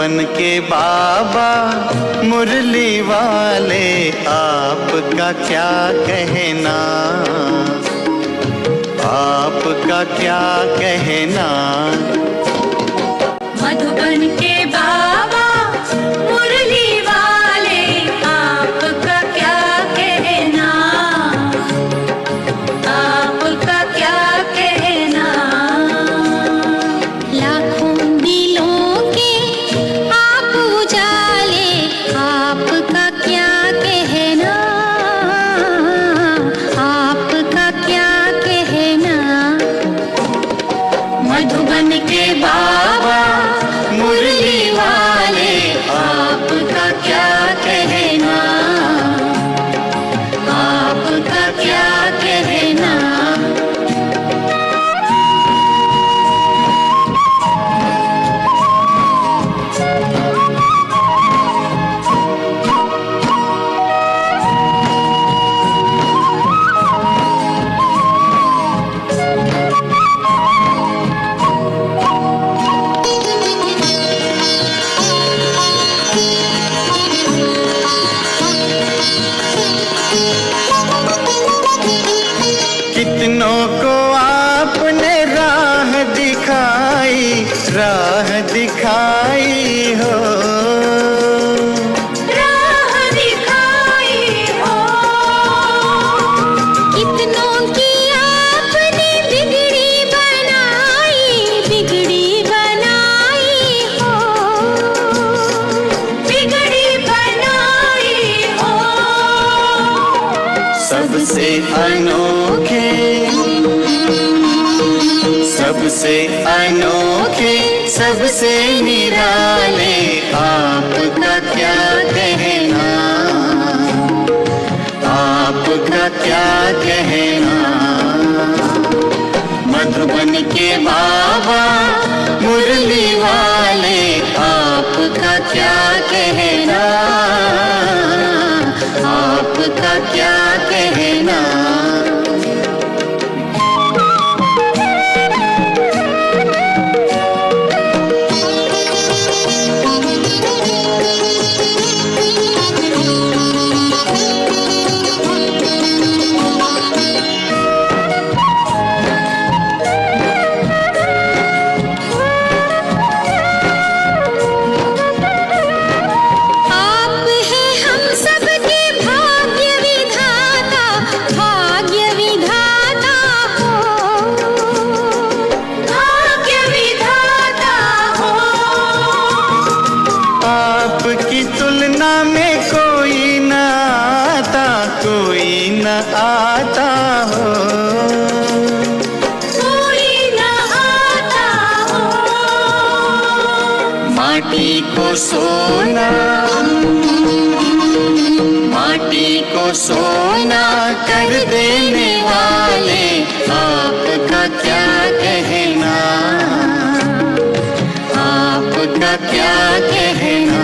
मधुबन के बाबा मुरली वाले, आपका क्या कहना, आपका क्या कहना। मधुबन के बाबा मुरली वाले, आपका क्या कहना, आपका क्या कहना। लाखों दिलों के आप उजाले, आपका क्या कहना, आपका क्या कहना। मधुबन के बाबा मुरली वाले, आपका क्या कहना, आपका क्या कहना। कितनों को आपने राह दिखाई, राह दिखाई हो, राह दिखाई हो। कितनों की आपने बिगड़ी बनाई, बिगड़ी बनाई हो, बिगड़ी बनाई हो। सबसे अनोखे, सबसे अनोखे, सबसे निराले, आपका क्या कहना, आपका क्या कहना। मधुबन के बाबा मुरली वाले, आपका क्या कहना, आपका क्या कहना। आप हैं हम सबके भाग्य विधाता, भाग्य विधाता हो, भाग्य विधाता हो। आपकी तुलना में कोई न आता, कोई न आता हो, कोई न आता हो। माटी को सोना, माटी को सोना कर देने वाले, आपका क्या कहना, आपका क्या कहना।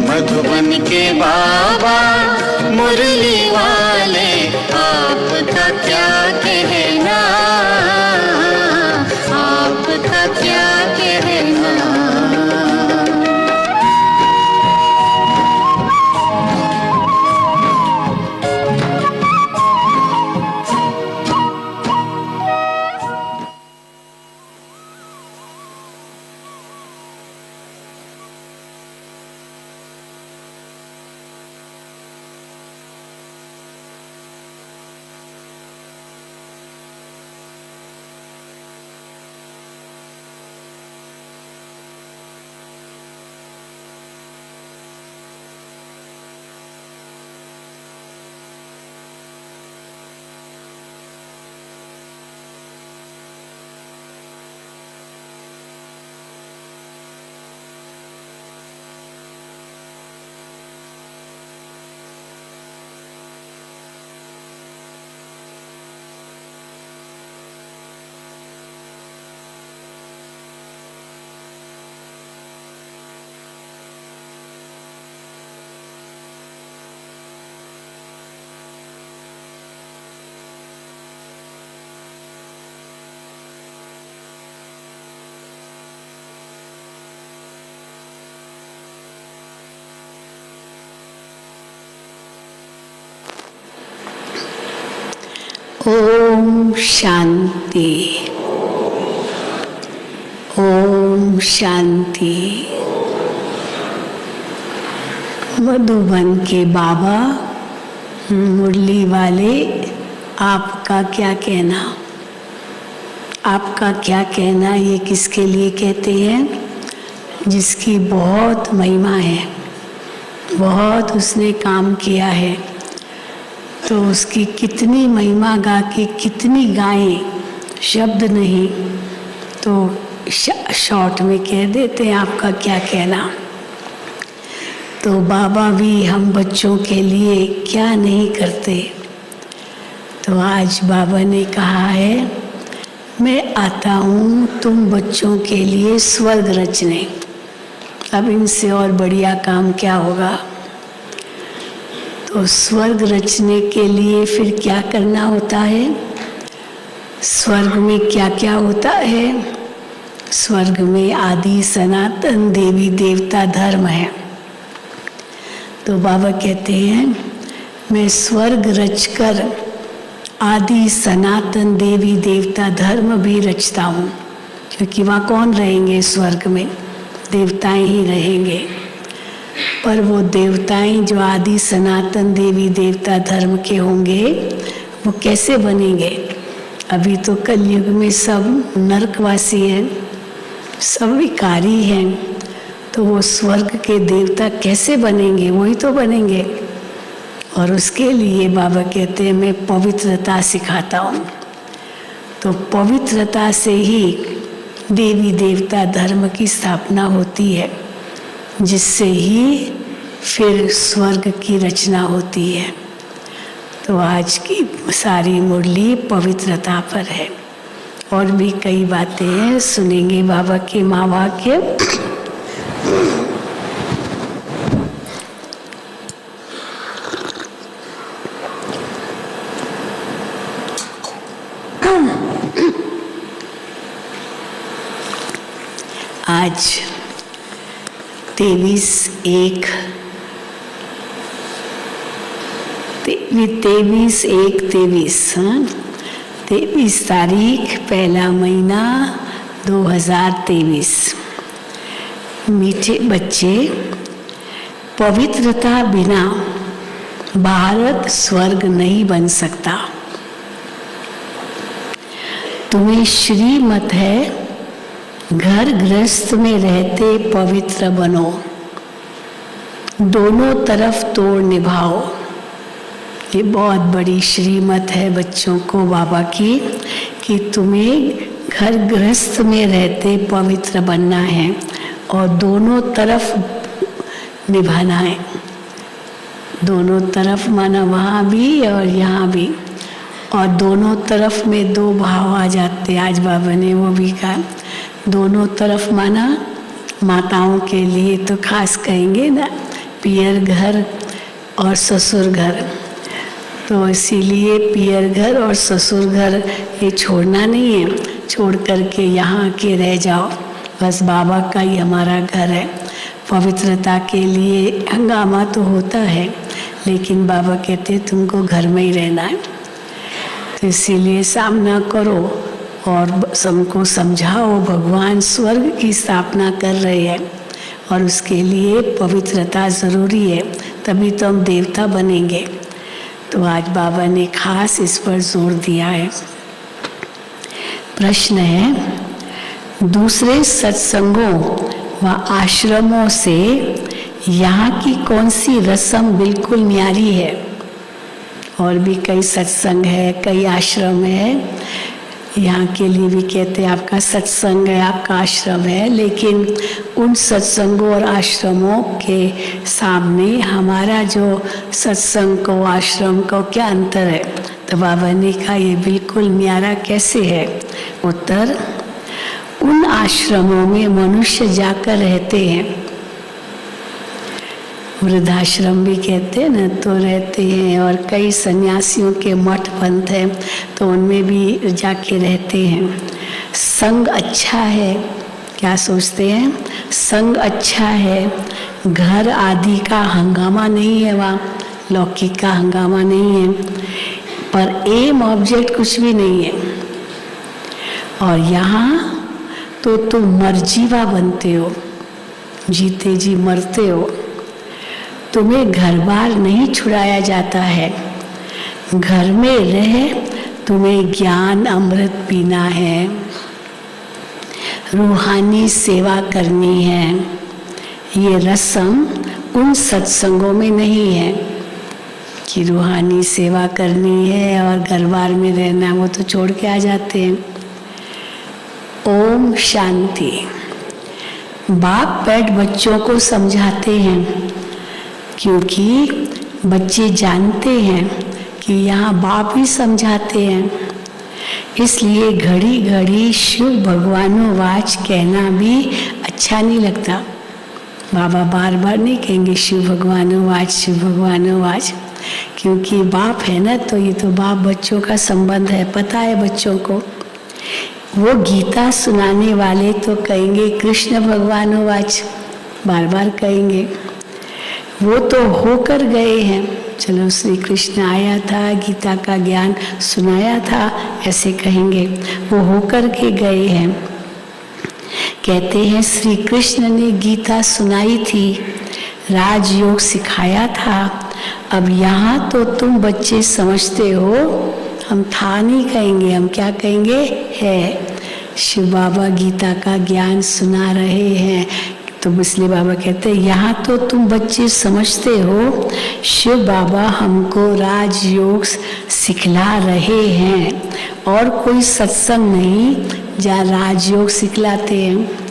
मधुबन के बाबा मुरली वाले, आपका क्या कहना, आपका क्या कहना। ओम शांति, ओम शांति। मधुबन के बाबा मुरली वाले, आपका क्या कहना? आपका क्या कहना? ये किसके लिए कहते हैं? जिसकी बहुत महिमा है, बहुत उसने काम किया है, तो उसकी कितनी महिमा गा के कितनी गाएं, शब्द नहीं, तो शॉर्ट में कह देते हैं आपका क्या कहना। तो बाबा भी हम बच्चों के लिए क्या नहीं करते। तो आज बाबा ने कहा है, मैं आता हूँ तुम बच्चों के लिए स्वर्ग रचने। अब इनसे और बढ़िया काम क्या होगा। तो स्वर्ग रचने के लिए फिर क्या करना होता है? स्वर्ग में क्या क्या होता है? स्वर्ग में आदि सनातन देवी देवता धर्म है। तो बाबा कहते हैं, मैं स्वर्ग रचकर आदि सनातन देवी देवता धर्म भी रचता हूँ, क्योंकि वहाँ कौन रहेंगे? स्वर्ग में देवताएं ही रहेंगे। पर वो देवताएं जो आदि सनातन देवी देवता धर्म के होंगे, वो कैसे बनेंगे? अभी तो कलयुग में सब नरकवासी हैं, सब विकारी हैं, तो वो स्वर्ग के देवता कैसे बनेंगे? वही तो बनेंगे। और उसके लिए बाबा कहते हैं, मैं पवित्रता सिखाता हूँ। तो पवित्रता से ही देवी देवता धर्म की स्थापना होती है, जिससे ही फिर स्वर्ग की रचना होती है। तो आज की सारी मुरली पवित्रता पर है, और भी कई बातें हैं, सुनेंगे बाबा के महावाक्य। आज 23/1 23 तारीख, पहला महीना 2023। मीठे बच्चे, पवित्रता बिना भारत स्वर्ग नहीं बन सकता। तुम्हें श्रीमत है, घर गृहस्थ में रहते पवित्र बनो, दोनों तरफ तोड़ निभाओ। ये बहुत बड़ी श्रीमत है बच्चों को बाबा की, कि तुम्हें घर गृहस्थ में रहते पवित्र बनना है और दोनों तरफ निभाना है। दोनों तरफ माना वहाँ भी और यहाँ भी, और दोनों तरफ में दो भाव आ जाते। आज बाबा ने वो भी कहा, दोनों तरफ माना माताओं के लिए तो खास कहेंगे ना, पियर घर और ससुर घर। तो इसीलिए पियर घर और ससुर घर ये छोड़ना नहीं है, छोड़ करके यहाँ के रह जाओ। बस बाबा का ही हमारा घर है। पवित्रता के लिए हंगामा तो होता है, लेकिन बाबा कहते तुमको घर में ही रहना है। तो इसीलिए सामना करो और सबको समझाओ, भगवान स्वर्ग की स्थापना कर रहे हैं और उसके लिए पवित्रता ज़रूरी है, तभी तो हम देवता बनेंगे। तो आज बाबा ने खास इस पर जोर दिया है। प्रश्न है, दूसरे सत्संगों व आश्रमों से यहाँ की कौन सी रस्म बिल्कुल न्यारी है? और भी कई सत्संग है, कई आश्रम है। यहाँ के लिए भी कहते हैं आपका सत्संग है, आपका आश्रम है, लेकिन उन सत्संगों और आश्रमों के सामने हमारा जो सत्संग को आश्रम को क्या अंतर है? तो बाबा ने कहा ये बिल्कुल न्यारा कैसे है? उत्तर, उन आश्रमों में मनुष्य जाकर रहते हैं, वृद्धाश्रम भी कहते हैं ना, तो रहते हैं, और कई सन्यासियों के मठ पंथ हैं तो उनमें भी जाके रहते हैं। संग अच्छा है, क्या सोचते हैं? संग अच्छा है, घर आदि का हंगामा नहीं है, वहाँ लौकिक का हंगामा नहीं है। पर एम ऑब्जेक्ट कुछ भी नहीं है। और यहाँ तो तुम मरजीवा बनते हो, जीते जी मरते हो। तुम्हें घर बार नहीं छुड़ाया जाता है, घर में रह तुम्हें ज्ञान अमृत पीना है, रूहानी सेवा करनी है। ये रस्म उन सत्संगों में नहीं है कि रूहानी सेवा करनी है और घर बार में रहना, वो तो छोड़ के आ जाते हैं। ओम शांति। बाप बैठ बच्चों को समझाते हैं, क्योंकि बच्चे जानते हैं कि यहाँ बाप ही समझाते हैं। इसलिए घड़ी घड़ी शिव भगवानोवाच कहना भी अच्छा नहीं लगता। बाबा बार बार नहीं कहेंगे शिव भगवानोवाच, शिव भगवानोवाच, क्योंकि बाप है ना, तो ये तो बाप बच्चों का संबंध है, पता है बच्चों को। वो गीता सुनाने वाले तो कहेंगे कृष्ण भगवानोवाच, बार बार कहेंगे। वो तो होकर गए हैं, चलो श्री कृष्ण आया था, गीता का ज्ञान सुनाया था, ऐसे कहेंगे। वो होकर के गए हैं। कहते हैं श्री कृष्ण ने गीता सुनाई थी, राजयोग सिखाया था। अब यहाँ तो तुम बच्चे समझते हो, हम था नहीं कहेंगे, हम क्या कहेंगे, है। शिव बाबा गीता का ज्ञान सुना रहे हैं, तो इसलिए बाबा कहते हैं यहाँ तो तुम बच्चे समझते हो, शिव बाबा हमको राजयोग सिखला रहे हैं। और कोई सत्संग नहीं जहाँ राजयोग सिखलाते हैं।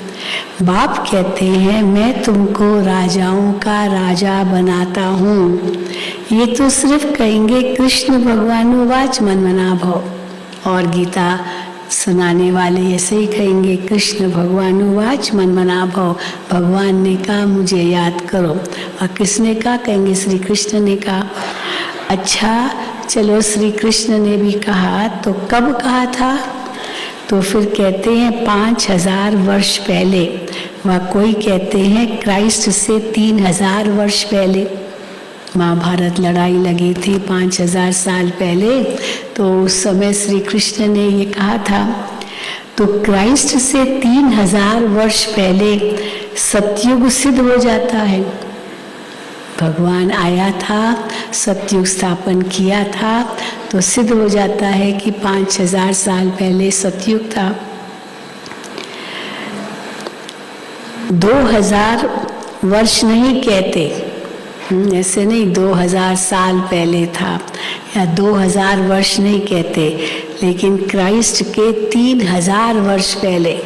बाप कहते हैं मैं तुमको राजाओं का राजा बनाता हूँ। ये तो सिर्फ कहेंगे कृष्ण भगवानोवाच मन मना भव, और गीता सुनाने वाले ऐसे ही कहेंगे कृष्ण भगवानोवाच मन मना भव। भगवान ने कहा मुझे याद करो, और किसने कहा, कहेंगे श्री कृष्ण ने कहा। अच्छा चलो श्री कृष्ण ने भी कहा, तो कब कहा था, तो फिर कहते हैं 5000 वर्ष पहले, व कोई कहते हैं क्राइस्ट से 3000 वर्ष पहले। महाभारत लड़ाई लगी थी 5000 साल पहले, तो उस समय श्री कृष्ण ने ये कहा था। तो क्राइस्ट से 3000 वर्ष पहले सतयुग सिद्ध हो जाता है। भगवान आया था, सतयुग स्थापन किया था, तो सिद्ध हो जाता है कि 5000 साल पहले सतयुग था। 2000 वर्ष नहीं कहते, ऐसे नहीं 2000 साल पहले था, या 2000 वर्ष नहीं कहते, लेकिन क्राइस्ट के 3000 वर्ष पहले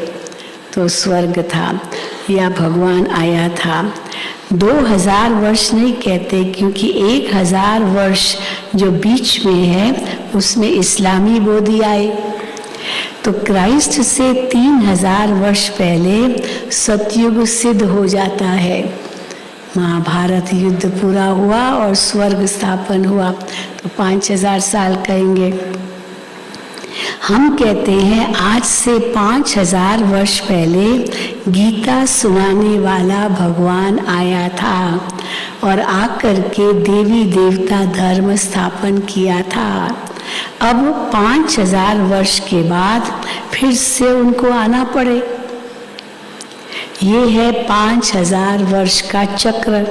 तो स्वर्ग था या भगवान आया था। 2000 वर्ष नहीं कहते, क्योंकि 1000 वर्ष जो बीच में है उसमें इस्लामी बोधी आए। तो क्राइस्ट से 3000 वर्ष पहले सतयुग सिद्ध हो जाता है। महाभारत युद्ध पूरा हुआ और स्वर्ग स्थापन हुआ, तो 5000 साल कहेंगे। हम कहते हैं आज से 5000 वर्ष पहले गीता सुनाने वाला भगवान आया था और आकर के देवी देवता धर्म स्थापन किया था। अब 5000 वर्ष के बाद फिर से उनको आना पड़े। ये है 5000 वर्ष का चक्र।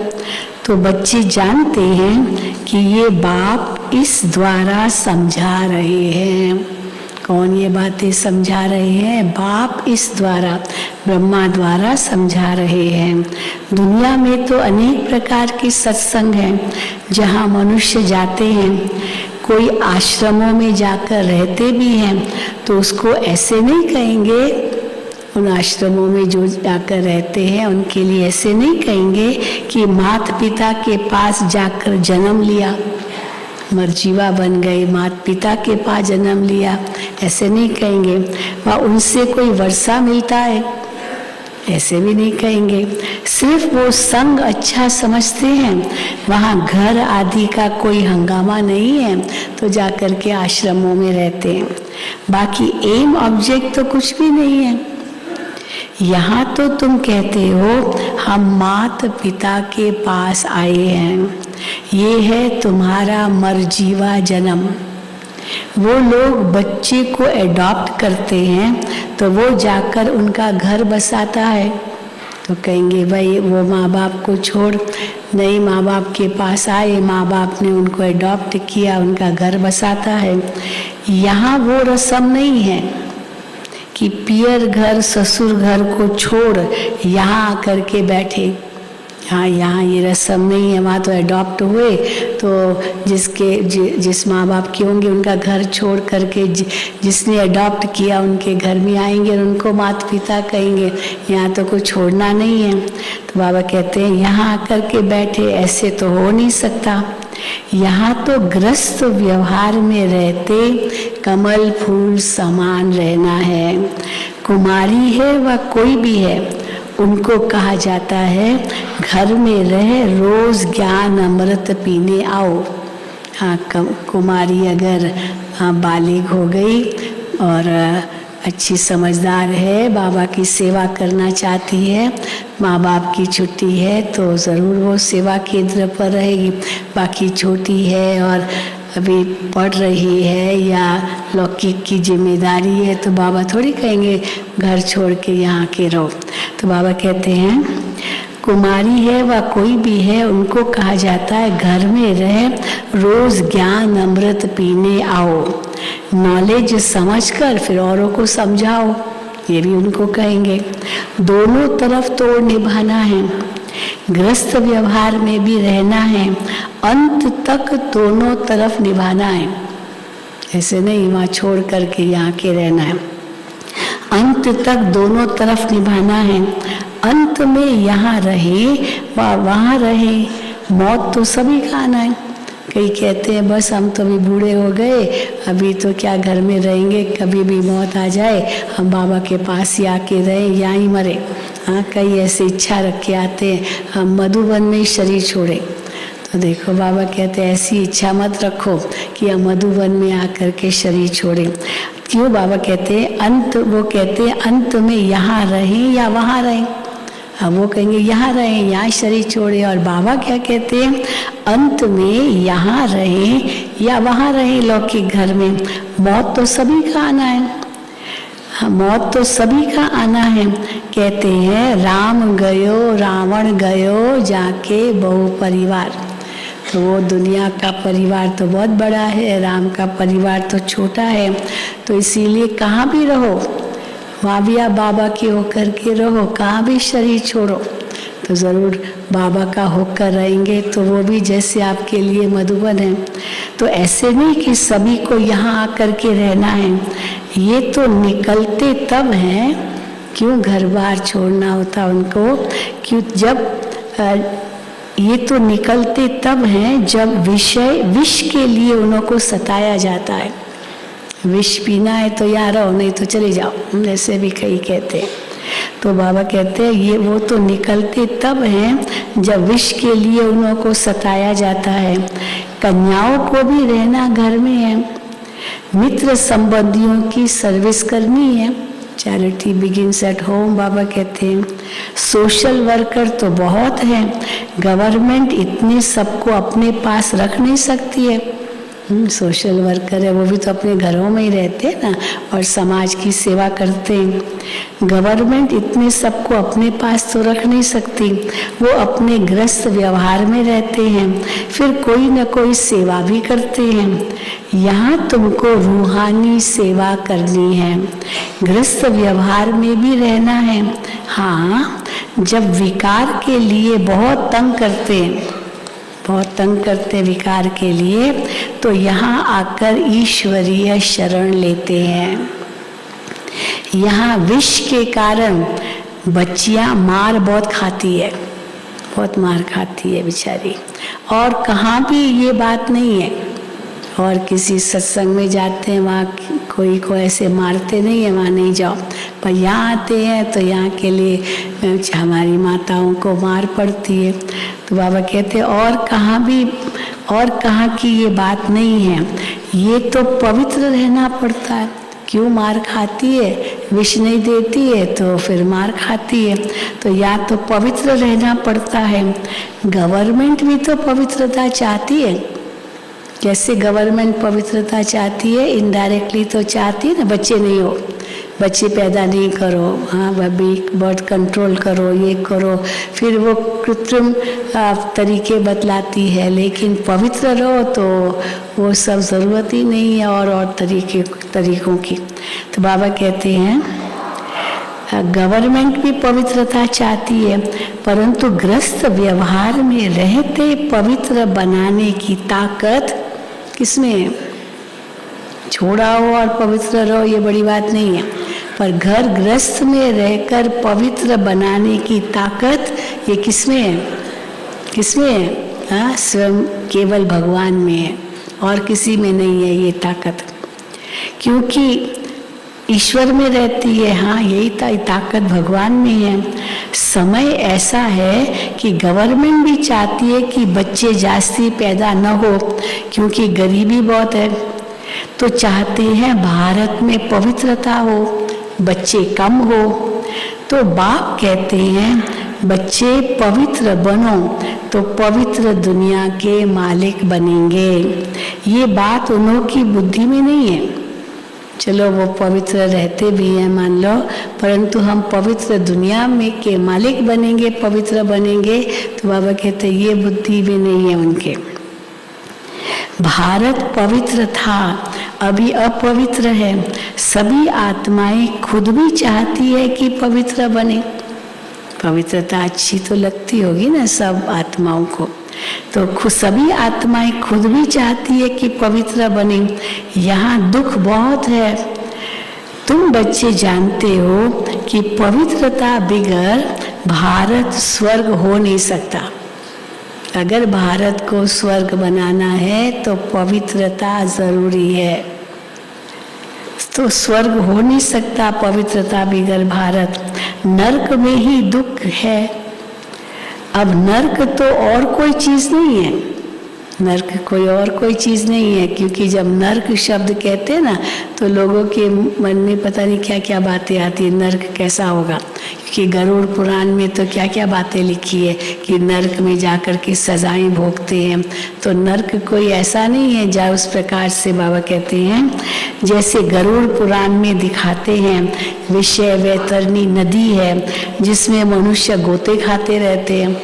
तो बच्चे जानते हैं कि ये बाप इस द्वारा समझा रहे हैं। कौन ये बातें समझा रहे हैं? बाप इस द्वारा, ब्रह्मा द्वारा समझा रहे हैं। दुनिया में तो अनेक प्रकार के सत्संग हैं जहाँ मनुष्य जाते हैं। कोई आश्रमों में जाकर रहते भी हैं, तो उसको ऐसे नहीं कहेंगे, उन आश्रमों में जो जाकर रहते हैं उनके लिए ऐसे नहीं कहेंगे कि माता पिता के पास जाकर जन्म लिया, मरजीवा बन गए, माता पिता के पास जन्म लिया, ऐसे नहीं कहेंगे। वह उनसे कोई वर्षा मिलता है, ऐसे भी नहीं कहेंगे। सिर्फ वो संग अच्छा समझते हैं, वहाँ घर आदि का कोई हंगामा नहीं है, तो जाकर के आश्रमों में रहते हैं। बाकी एम ऑब्जेक्ट तो कुछ भी नहीं है। यहाँ तो तुम कहते हो हम माता पिता के पास आए हैं, ये है तुम्हारा मरजीवा जन्म। वो लोग बच्चे को एडॉप्ट करते हैं तो वो जाकर उनका घर बसाता है। तो कहेंगे भाई वो माँ बाप को छोड़ नए माँ बाप के पास आए, माँ बाप ने उनको एडॉप्ट किया, उनका घर बसाता है। यहाँ वो रस्म नहीं है कि पियर घर ससुर घर को छोड़ यहाँ आकर के बैठे। हाँ, यहाँ ये रस्म नहीं है। वहाँ तो एडॉप्ट हुए तो जिस माँ बाप के होंगे उनका घर छोड़ करके जिसने एडॉप्ट किया उनके घर में आएंगे और उनको माता पिता कहेंगे। यहाँ तो कुछ छोड़ना नहीं है। तो बाबा कहते हैं यहाँ आकर के बैठे, ऐसे तो हो नहीं सकता। यहाँ तो गृहस्थ व्यवहार में रहते कमल फूल समान रहना है। कुमारी है व कोई भी है, उनको कहा जाता है घर में रहे रोज ज्ञान अमृत पीने आओ। हाँ, कुमारी अगर बालिग हो गई और अच्छी समझदार है, बाबा की सेवा करना चाहती है, माँ बाप की छुट्टी है तो ज़रूर वो सेवा केंद्र पर रहेगी। बाकी छोटी है और अभी पढ़ रही है या लौकिक की जिम्मेदारी है तो बाबा थोड़ी कहेंगे घर छोड़ के यहाँ के रहो। तो बाबा कहते हैं कुमारी है व कोई भी है, उनको कहा जाता है घर में रहे रोज ज्ञान अमृत पीने आओ। नॉलेज समझकर फिर औरों को समझाओ, ये भी उनको कहेंगे। दोनों तरफ तोड़ निभाना है, गृहस्थ व्यवहार में भी रहना है, अंत तक दोनों तरफ निभाना है। ऐसे नहीं वहाँ छोड़ करके यहाँ के रहना है, अंत तक दोनों तरफ निभाना है। अंत में यहाँ रहे व वहाँ रहे, मौत तो सभी का आना है। कई कहते हैं बस हम तो अभी बूढ़े हो गए, अभी तो क्या घर में रहेंगे, कभी भी मौत आ जाए हम बाबा के पास ही आके रहें, यहाँ ही मरे। हाँ, कई ऐसे इच्छा रख के आते हैं हम मधुबन में ही शरीर छोड़े। तो देखो बाबा कहते हैं ऐसी इच्छा मत रखो कि हम मधुबन में आकर के शरीर छोड़े। क्यों बाबा कहते हैं अंत, वो कहते हैं अंत में यहाँ रहें या वहाँ रहें। अब वो कहेंगे यहाँ रहें, यहाँ शरीर छोड़े, और बाबा क्या कहते हैं अंत में यहाँ रहें या वहाँ रहें लौकिक घर में। मौत तो सभी का आना है, हाँ, मौत तो सभी का आना है। कहते हैं राम गयो रावण गयो जाके बहु परिवार। तो वो दुनिया का परिवार तो बहुत बड़ा है, राम का परिवार तो छोटा है। तो इसीलिए कहाँ भी रहो वहाँ भी आप बाबा के होकर के रहो, कहाँ भी शरीर छोड़ो तो ज़रूर बाबा का होकर रहेंगे, तो वो भी जैसे आपके लिए मधुबन है। तो ऐसे नहीं कि सभी को यहाँ आकर के रहना है, ये तो निकलते तब हैं। क्यों घर बार छोड़ना होता उनको, क्यों जब ये तो निकलते तब हैं जब विष के लिए उनको सताया जाता है। विष पीना है तो यहाँ रहो, नहीं तो चले जाओ, ऐसे भी कई कहते हैं। तो बाबा कहते हैं ये वो तो निकलते तब हैं जब विष के लिए उनको सताया जाता है। कन्याओं को भी रहना घर में है, मित्र संबंधियों की सर्विस करनी है। चैरिटी बिगिंस एट होम बाबा कहते हैं। सोशल वर्कर तो बहुत हैं, गवर्नमेंट इतने सबको अपने पास रख नहीं सकती है। सोशल वर्कर है वो भी तो अपने घरों में ही रहते हैं ना, और समाज की सेवा करते हैं। गवर्नमेंट इतने सबको अपने पास तो रख नहीं सकती, वो अपने गृहस्थ व्यवहार में रहते हैं, फिर कोई न कोई सेवा भी करते हैं। यहाँ तुमको रूहानी सेवा करनी है, गृहस्थ व्यवहार में भी रहना है। हाँ, जब विकार के लिए बहुत तंग करते विकार के लिए, तो यहाँ आकर ईश्वरीय शरण लेते हैं। यहाँ विष के कारण बच्चियाँ मार बहुत खाती है, बहुत मार खाती है बेचारी, और कहाँ भी ये बात नहीं है। और किसी सत्संग में जाते हैं वहाँ कोई को ऐसे मारते नहीं है, वहाँ नहीं जाओ। पर यहाँ आते हैं तो यहाँ के लिए हमारी माताओं को मार पड़ती है। तो बाबा कहते हैं और कहाँ की ये बात नहीं है, ये तो पवित्र रहना पड़ता है। क्यों मार खाती है, विष नहीं देती है तो फिर मार खाती है। तो या तो पवित्र रहना पड़ता है। गवर्नमेंट भी तो पवित्रता चाहती है, जैसे गवर्नमेंट पवित्रता चाहती है, इनडायरेक्टली तो चाहती है ना, बच्चे नहीं हो, बच्चे पैदा नहीं करो, हाँ अभी बर्थ कंट्रोल करो, ये करो, फिर वो कृत्रिम तरीके बतलाती है। लेकिन पवित्र रहो तो वो सब ज़रूरत ही नहीं है और तरीकों की। तो बाबा कहते हैं गवर्नमेंट भी पवित्रता चाहती है, परंतु ग्रस्त व्यवहार में रहते पवित्र बनाने की ताकत किसमें है? छोड़ाओ और पवित्र रहो ये बड़ी बात नहीं है, पर घर गृहस्थ में रहकर पवित्र बनाने की ताकत ये किसमें है? किसमें है? हाँ, स्वयं केवल भगवान में है और किसी में नहीं है ये ताकत, क्योंकि ईश्वर में रहती है। हाँ, यही ताकत भगवान में है। समय ऐसा है कि गवर्नमेंट भी चाहती है कि बच्चे जास्ती पैदा न हो, क्योंकि गरीबी बहुत है, तो चाहते हैं भारत में पवित्रता हो, बच्चे कम हो। तो बाप कहते हैं बच्चे पवित्र बनो तो पवित्र दुनिया के मालिक बनेंगे। ये बात उन्हों की बुद्धि में नहीं है। चलो वो पवित्र रहते भी हैं मान लो, परंतु हम पवित्र दुनिया में के मालिक बनेंगे, पवित्र बनेंगे, तो बाबा कहते हैं ये बुद्धि भी नहीं है उनके। भारत पवित्र था, अभी अपवित्र है। सभी आत्माएं खुद भी चाहती है कि पवित्र बने। पवित्रता अच्छी तो लगती होगी ना सब आत्माओं को, तो सभी आत्माएं खुद भी चाहती है कि पवित्र बने। यहाँ दुख बहुत है। तुम बच्चे जानते हो कि पवित्रता बिगर भारत स्वर्ग हो नहीं सकता। अगर भारत को स्वर्ग बनाना है तो पवित्रता जरूरी है, तो स्वर्ग हो नहीं सकता पवित्रता बिगर भारत। नरक में ही दुख है। अब नरक तो और कोई चीज नहीं है, नरक कोई और कोई चीज नहीं है, क्योंकि जब नरक शब्द कहते हैं ना तो लोगों के मन में पता नहीं क्या क्या बातें आती है, नरक कैसा होगा। क्योंकि गरुड़ पुराण में तो क्या क्या बातें लिखी है कि नरक में जाकर के सजाएं भोगते हैं। तो नरक कोई ऐसा नहीं है जहाँ उस प्रकार से बाबा कहते हैं जैसे गरुड़ पुराण में दिखाते हैं विषय वैतरणी नदी है जिसमें मनुष्य गोते खाते रहते हैं,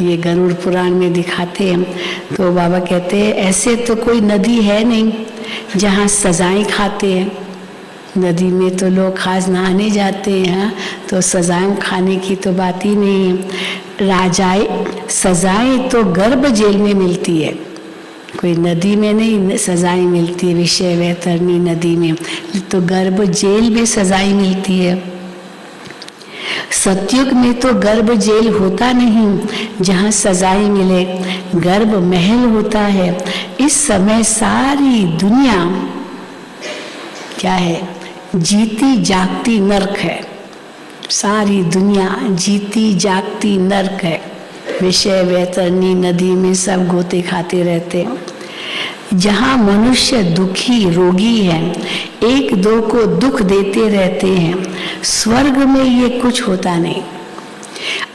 ये गरुड़ पुराण में दिखाते हैं। तो बाबा कहते हैं ऐसे तो कोई नदी है नहीं जहाँ सजाएं खाते हैं। नदी में तो लोग खास नहाने जाते हैं, तो सजाएं खाने की तो बात ही नहीं है। राजाएं सजाएं तो गर्भ जेल में मिलती है, कोई नदी में नहीं सजाएं मिलती है। विषय वैतरणी नदी में तो गर्भ जेल में सजाएं मिलती है। सतयुग में तो गर्भ जेल होता नहीं जहाँ सजाएं मिले, गर्भ महल होता है। इस समय सारी दुनिया क्या है? जीती जागती नरक है। सारी दुनिया जीती जागती नरक है। विषय वैतरणी नदी में सब गोते खाते रहते हैं। जहाँ मनुष्य दुखी रोगी है, एक दो को दुख देते रहते हैं, स्वर्ग में ये कुछ होता नहीं।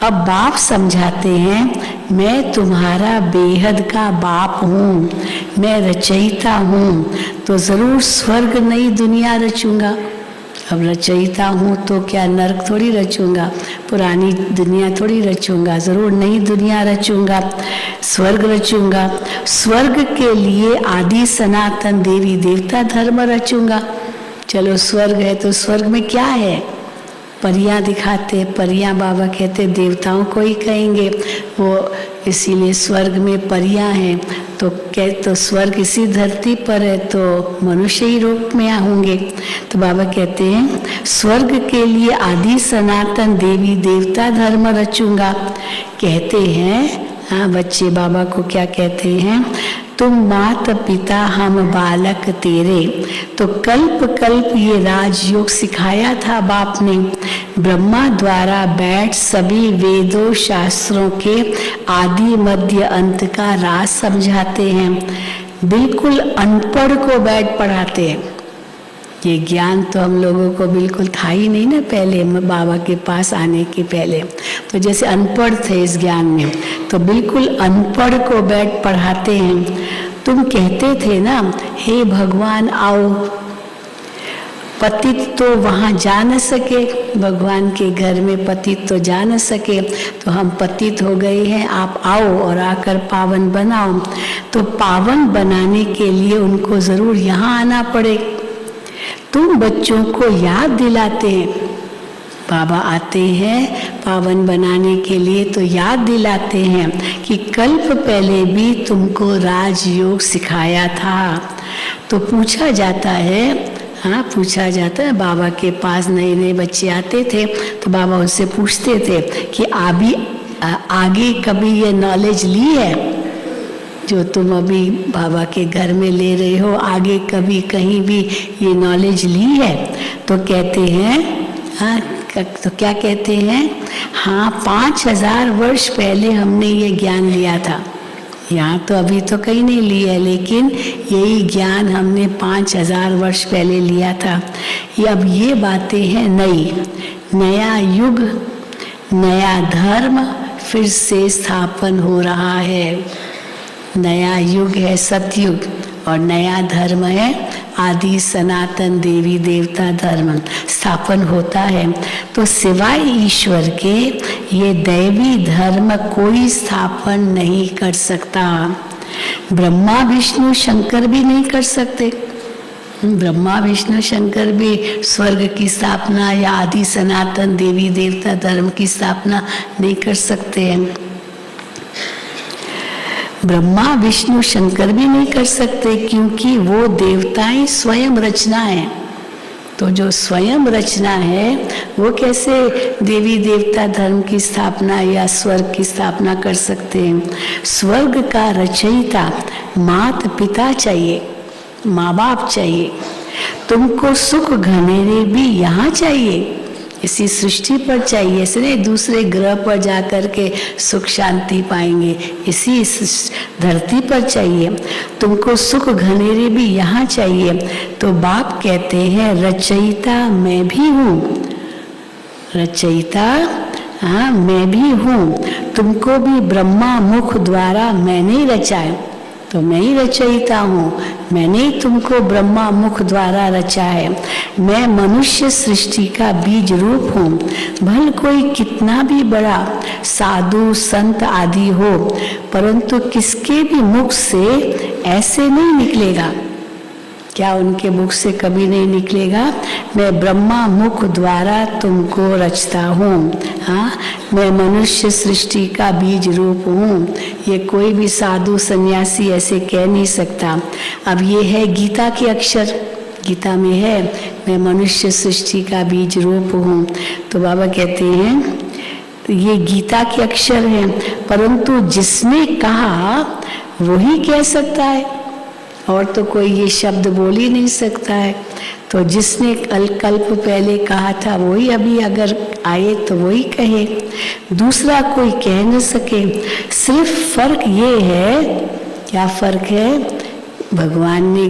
अब बाप समझाते हैं मैं तुम्हारा बेहद का बाप हूँ, मैं रचयिता हूँ, तो जरूर स्वर्ग नई दुनिया रचूंगा। अब रचयिता हूँ तो क्या नरक थोड़ी रचूंगा, पुरानी दुनिया थोड़ी रचूंगा, जरूर नई दुनिया रचूंगा, स्वर्ग रचूंगा। स्वर्ग के लिए आदि सनातन देवी देवता धर्म रचूंगा। चलो स्वर्ग है तो स्वर्ग में क्या है? परियां दिखाते, परियां बाबा कहते देवताओं को ही कहेंगे वो, इसीलिए स्वर्ग में परियां हैं। तो स्वर्ग इसी धरती पर है तो मनुष्य ही रूप में होंगे। तो बाबा कहते हैं स्वर्ग के लिए आदि सनातन देवी देवता धर्म रचूंगा। कहते हैं हाँ बच्चे बाबा को क्या कहते हैं? तुम मात पिता हम बालक तेरे। तो कल्प कल्प ये राजयोग सिखाया था बाप ने। ब्रह्मा द्वारा बैठ सभी वेदों शास्त्रों के आदि मध्य अंत का राज समझाते हैं। बिल्कुल अनपढ़ को बैठ पढ़ाते हैं। ये ज्ञान तो हम लोगों को बिल्कुल था ही नहीं ना पहले, बाबा के पास आने के पहले। तो जैसे अनपढ़ थे इस ज्ञान में, तो बिल्कुल अनपढ़ को बैठ पढ़ाते हैं। तुम कहते थे ना, हे भगवान आओ। पतित तो वहाँ जा न सके, भगवान के घर में पतित तो जा न सके, तो हम पतित हो गए हैं, आप आओ और आकर पावन बनाओ। तो पावन बनाने के लिए उनको जरूर यहाँ आना पड़े। तुम बच्चों को याद दिलाते हैं, बाबा आते हैं पावन बनाने के लिए, तो याद दिलाते हैं कि कल्प पहले भी तुमको राजयोग सिखाया था। तो पूछा जाता है, हाँ पूछा जाता है, बाबा के पास नए नए बच्चे आते थे तो बाबा उनसे पूछते थे कि आगे कभी ये नॉलेज ली है जो तुम अभी बाबा के घर में ले रहे हो, आगे कभी कहीं भी ये नॉलेज ली है? तो कहते हैं, हाँ तो क्या कहते हैं, हाँ 5000 वर्ष पहले हमने ये ज्ञान लिया था। यहाँ तो अभी तो कहीं नहीं लिया, लेकिन यही ज्ञान हमने 5000 वर्ष पहले लिया था। ये अब ये बातें हैं नई, नया युग, नया धर्म फिर से स्थापन हो रहा है। नया युग है सतयुग और नया धर्म है आदि सनातन देवी देवता धर्म स्थापन होता है। तो सिवाय ईश्वर के ये दैवी धर्म कोई स्थापन नहीं कर सकता। ब्रह्मा विष्णु शंकर भी नहीं कर सकते। ब्रह्मा विष्णु शंकर भी स्वर्ग की स्थापना या आदि सनातन देवी देवता धर्म की स्थापना नहीं कर सकते हैं। ब्रह्मा विष्णु शंकर भी नहीं कर सकते, क्योंकि वो देवताएं स्वयं रचना है। तो जो स्वयं रचना है वो कैसे देवी देवता धर्म की स्थापना या स्वर्ग की स्थापना कर सकते हैं? स्वर्ग का रचयिता माता पिता चाहिए, माँ बाप चाहिए। तुमको सुख घनेरे भी यहाँ चाहिए, इसी सृष्टि पर चाहिए, ऐसे नहीं दूसरे ग्रह पर जाकर के सुख शांति पाएंगे, इसी धरती पर चाहिए। तुमको सुख घनेरे भी यहाँ चाहिए। तो बाप कहते हैं रचयिता मैं भी हूँ, रचयिता हाँ मैं भी हूँ। तुमको भी ब्रह्मा मुख द्वारा मैंने ही रचा है, तो मैं ही रचयिता हूँ, मैंने ही तुमको ब्रह्मा मुख द्वारा रचा है। मैं मनुष्य सृष्टि का बीज रूप हूँ। भले कोई कितना भी बड़ा साधु संत आदि हो, परंतु किसके भी मुख से ऐसे नहीं निकलेगा। क्या उनके मुख से कभी नहीं निकलेगा, मैं ब्रह्मा मुख द्वारा तुमको रचता हूँ। हाँ मैं मनुष्य सृष्टि का बीज रूप हूँ। ये कोई भी साधु सन्यासी ऐसे कह नहीं सकता। अब ये है गीता के अक्षर, गीता में है मैं मनुष्य सृष्टि का बीज रूप हूँ। तो बाबा कहते हैं ये गीता के अक्षर हैं, परंतु जिसने कहा वही कह सकता है, और तो कोई ये शब्द बोल ही नहीं सकता है। तो जिसने कल्प पहले कहा था वही अभी अगर आए तो वही कहे, दूसरा कोई कह न सके। सिर्फ फर्क ये है, क्या फर्क है? भगवान ने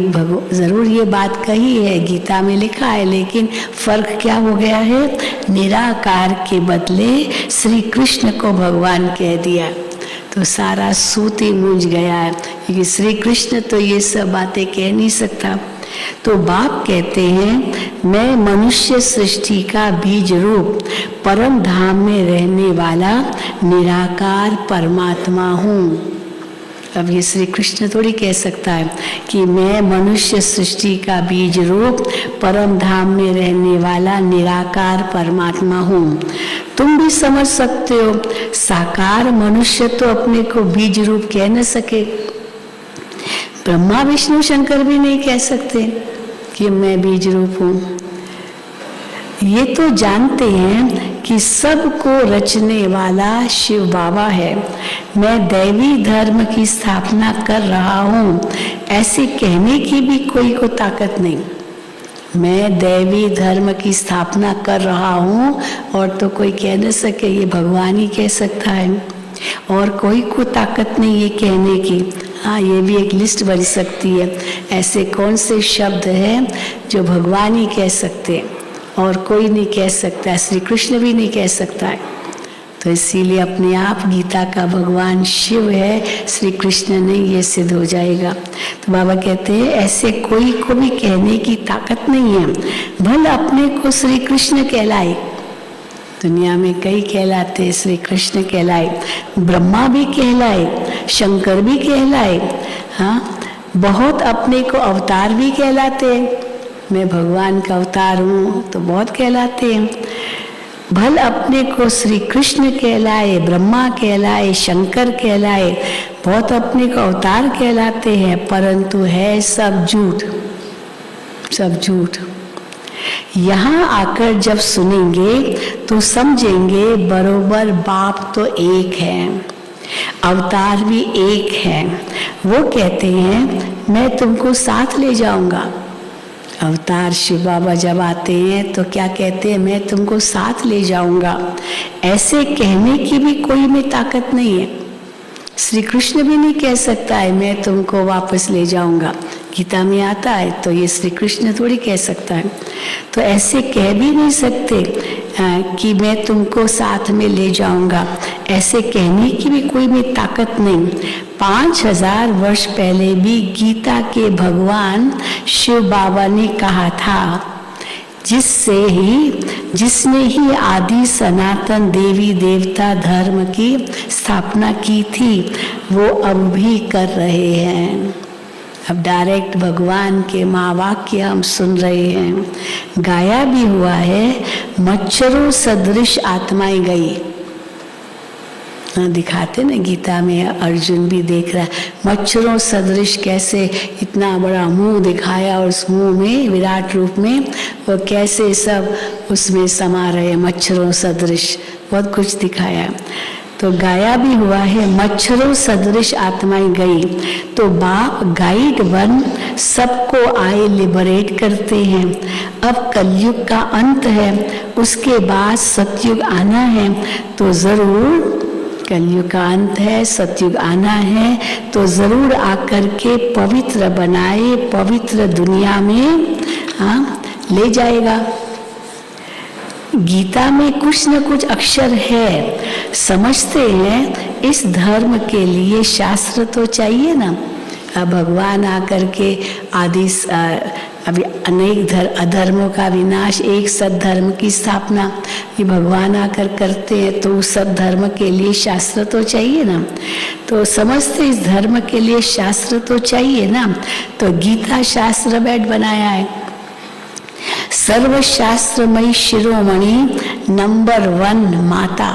जरूर ये बात कही है, गीता में लिखा है, लेकिन फर्क क्या हो गया है? निराकार के बदले श्री कृष्ण को भगवान कह दिया, तो सारा सूत ही मूंझ गया है, क्योंकि श्री कृष्ण तो ये सब बातें कह नहीं सकता। तो बाप कहते हैं मैं मनुष्य सृष्टि का बीज रूप परम धाम में रहने वाला निराकार परमात्मा हूँ। अब ये श्री कृष्ण थोड़ी कह सकता है कि मैं मनुष्य सृष्टि का बीज रूप परम धाम में रहने वाला निराकार परमात्मा हूँ। तुम भी समझ सकते हो, साकार मनुष्य तो अपने को बीज रूप कह न सके, ब्रह्मा विष्णु शंकर भी नहीं कह सकते कि मैं बीज रूप हूँ। ये तो जानते हैं कि सबको रचने वाला शिव बाबा है। मैं दैवी धर्म की स्थापना कर रहा हूँ, ऐसे कहने की भी कोई को ताकत नहीं। मैं दैवी धर्म की स्थापना कर रहा हूँ और तो कोई कह न सके, ये भगवान ही कह सकता है, और कोई को ताकत नहीं ये कहने की। हाँ ये भी एक लिस्ट बन सकती है, ऐसे कौन से शब्द हैं जो भगवान ही कह सकते हैं और कोई नहीं कह सकता, श्री कृष्ण भी नहीं कह सकता है। तो इसीलिए अपने आप गीता का भगवान शिव है, श्री कृष्ण नहीं, ये सिद्ध हो जाएगा। तो बाबा कहते हैं ऐसे कोई को भी कहने की ताकत नहीं है, भले अपने को श्री कृष्ण कहलाए। दुनिया में कई कहलाते, श्री कृष्ण कहलाए, ब्रह्मा भी कहलाए, शंकर भी कहलाए, हाँ, बहुत अपने को अवतार भी कहलाते हैं। मैं भगवान का अवतार हूँ तो बहुत कहलाते हैं। भल अपने को श्री कृष्ण कहलाए, ब्रह्मा कहलाए, शंकर कहलाए, बहुत अपने को अवतार कहलाते हैं, परंतु है सब झूठ, सब झूठ। यहाँ आकर जब सुनेंगे तो समझेंगे बरोबर बाप तो एक है, अवतार भी एक है। वो कहते हैं मैं तुमको साथ ले जाऊंगा। अवतार शिव बाबा जब आते हैं तो क्या कहते हैं, मैं तुमको साथ ले जाऊंगा। ऐसे कहने की भी कोई में ताकत नहीं है। श्री कृष्ण भी नहीं कह सकता है मैं तुमको वापस ले जाऊंगा, गीता में आता है, तो ये श्री कृष्ण थोड़ी कह सकता है। तो ऐसे कह भी नहीं सकते कि मैं तुमको साथ में ले जाऊंगा, ऐसे कहने की भी कोई में ताकत नहीं। 5000 वर्ष पहले भी गीता के भगवान शिव बाबा ने कहा था, जिसने ही आदि सनातन देवी देवता धर्म की स्थापना की थी, वो अब भी कर रहे हैं। अब डायरेक्ट भगवान के महावाक्य हम सुन रहे हैं। गाया भी हुआ है, मच्छरों सदृश आत्माएं गई। दिखाते ना गीता में, अर्जुन भी देख रहा है मच्छरों सदृश, कैसे इतना बड़ा मुंह दिखाया और उस मुंह में विराट रूप में वो कैसे सब उसमें समा रहे, मच्छरों सदृश बहुत कुछ दिखाया। तो गाया भी हुआ है, मच्छरों सदृश आत्माएं गई। तो बाप गाइड बन सबको आए लिबरेट करते हैं। अब कलयुग का अंत है, उसके बाद सतयुग आना है, तो जरूर कलयुग का अंत है, सतयुग आना है, तो जरूर आकर के पवित्र बनाए, पवित्र दुनिया में ले जाएगा। गीता में कुछ न कुछ अक्षर है, समझते हैं इस धर्म के लिए शास्त्र तो चाहिए ना। अब भगवान आकर के आदि अभी अनेक अधर्मों का विनाश, एक सद्धर्म की स्थापना ये भगवान आकर करते हैं, तो उस सद्धर्म के लिए शास्त्र तो चाहिए ना। तो समझते इस धर्म के लिए शास्त्र तो चाहिए ना, तो गीता शास्त्र बैठ बनाया है। सर्वशास्त्रमयी शिरोमणि नंबर 1 माता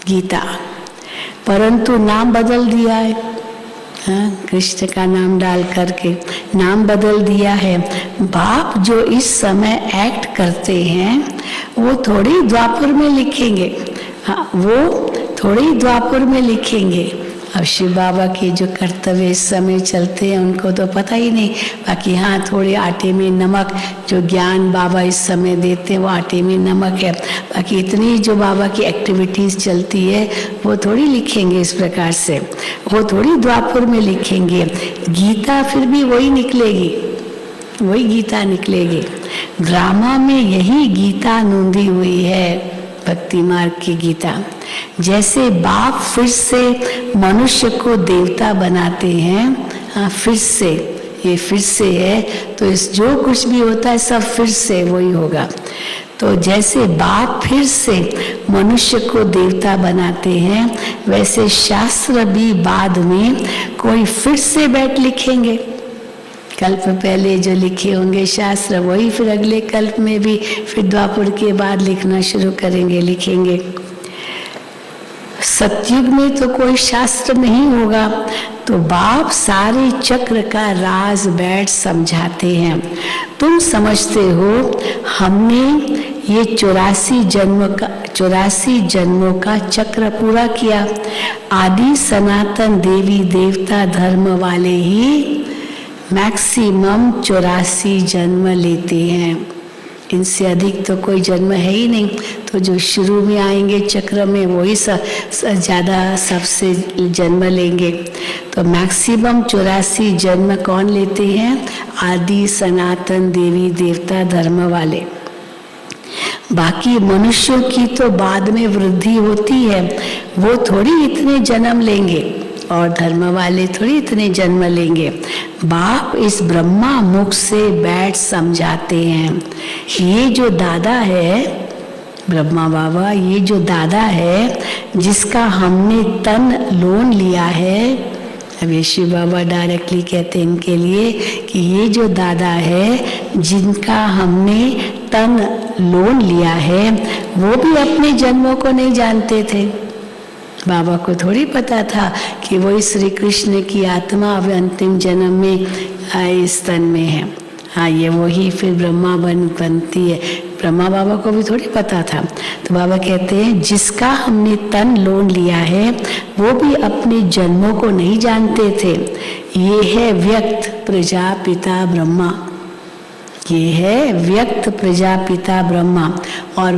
गीता, परंतु नाम बदल दिया है। कृष्ण का नाम डाल करके नाम बदल दिया है। बाप जो इस समय एक्ट करते हैं वो थोड़ी द्वापर में लिखेंगे, वो थोड़ी द्वापर में लिखेंगे। अब शिव बाबा के जो कर्तव्य इस समय चलते हैं उनको तो पता ही नहीं, बाकी हाँ थोड़े आटे में नमक, जो ज्ञान बाबा इस समय देते हैं वो आटे में नमक है। बाकी इतनी जो बाबा की एक्टिविटीज चलती है वो थोड़ी लिखेंगे इस प्रकार से, वो थोड़ी द्वापर में लिखेंगे। गीता फिर भी वही निकलेगी, वही गीता निकलेगी। ड्रामा में यही गीता नूंदी हुई है, भक्ति मार्ग की गीता। जैसे बाप फिर से मनुष्य को देवता बनाते हैं, फिर से ये फिर से है, तो इस जो कुछ भी होता है सब फिर से वही होगा। तो जैसे बाप फिर से मनुष्य को देवता बनाते हैं, वैसे शास्त्र भी बाद में कोई फिर से बैठ लिखेंगे। कल्प पहले जो लिखे होंगे शास्त्र वही फिर अगले कल्प में भी फिर द्वापर के बाद लिखना शुरू करेंगे, लिखेंगे। सतयुग में तो कोई शास्त्र नहीं होगा, तो बाप सारे चक्र का राज बैठ समझाते हैं। तुम समझते हो हमने ये 84 जन्मों का चक्र पूरा किया। आदि सनातन देवी देवता धर्म वाले ही मैक्सिमम 84 जन्म लेते हैं, इनसे अधिक तो कोई जन्म है ही नहीं। तो जो शुरू में आएंगे चक्र में वही ज़्यादा सबसे जन्म लेंगे। तो मैक्सिमम 84 जन्म कौन लेते हैं? आदि सनातन देवी देवता धर्म वाले। बाकी मनुष्यों की तो बाद में वृद्धि होती है, वो थोड़ी इतने जन्म लेंगे। और धर्म वाले थोड़ी इतने जन्म लेंगे। बाप इस ब्रह्मा मुख से बैठ समझाते हैं। ये जो दादा है ब्रह्मा बाबा, ये जो दादा है जिसका हमने तन लोन लिया है, अब ये शिव बाबा डायरेक्टली कहते हैं इनके लिए कि ये जो दादा है जिनका हमने तन लोन लिया है, वो भी अपने जन्मों को नहीं जानते थे। बाबा को थोड़ी पता था कि वो श्री कृष्ण की आत्मा अब अंतिम जन्म में इस तन में है। हाँ, ये वही फिर ब्रह्मा बनती है। ब्रह्मा बाबा को भी थोड़ी पता था। तो बाबा कहते हैं जिसका हमने तन लोन लिया है वो भी अपने जन्मों को नहीं जानते थे। ये है व्यक्त प्रजापिता ब्रह्मा, ये है व्यक्त प्रजापिता ब्रह्मा, और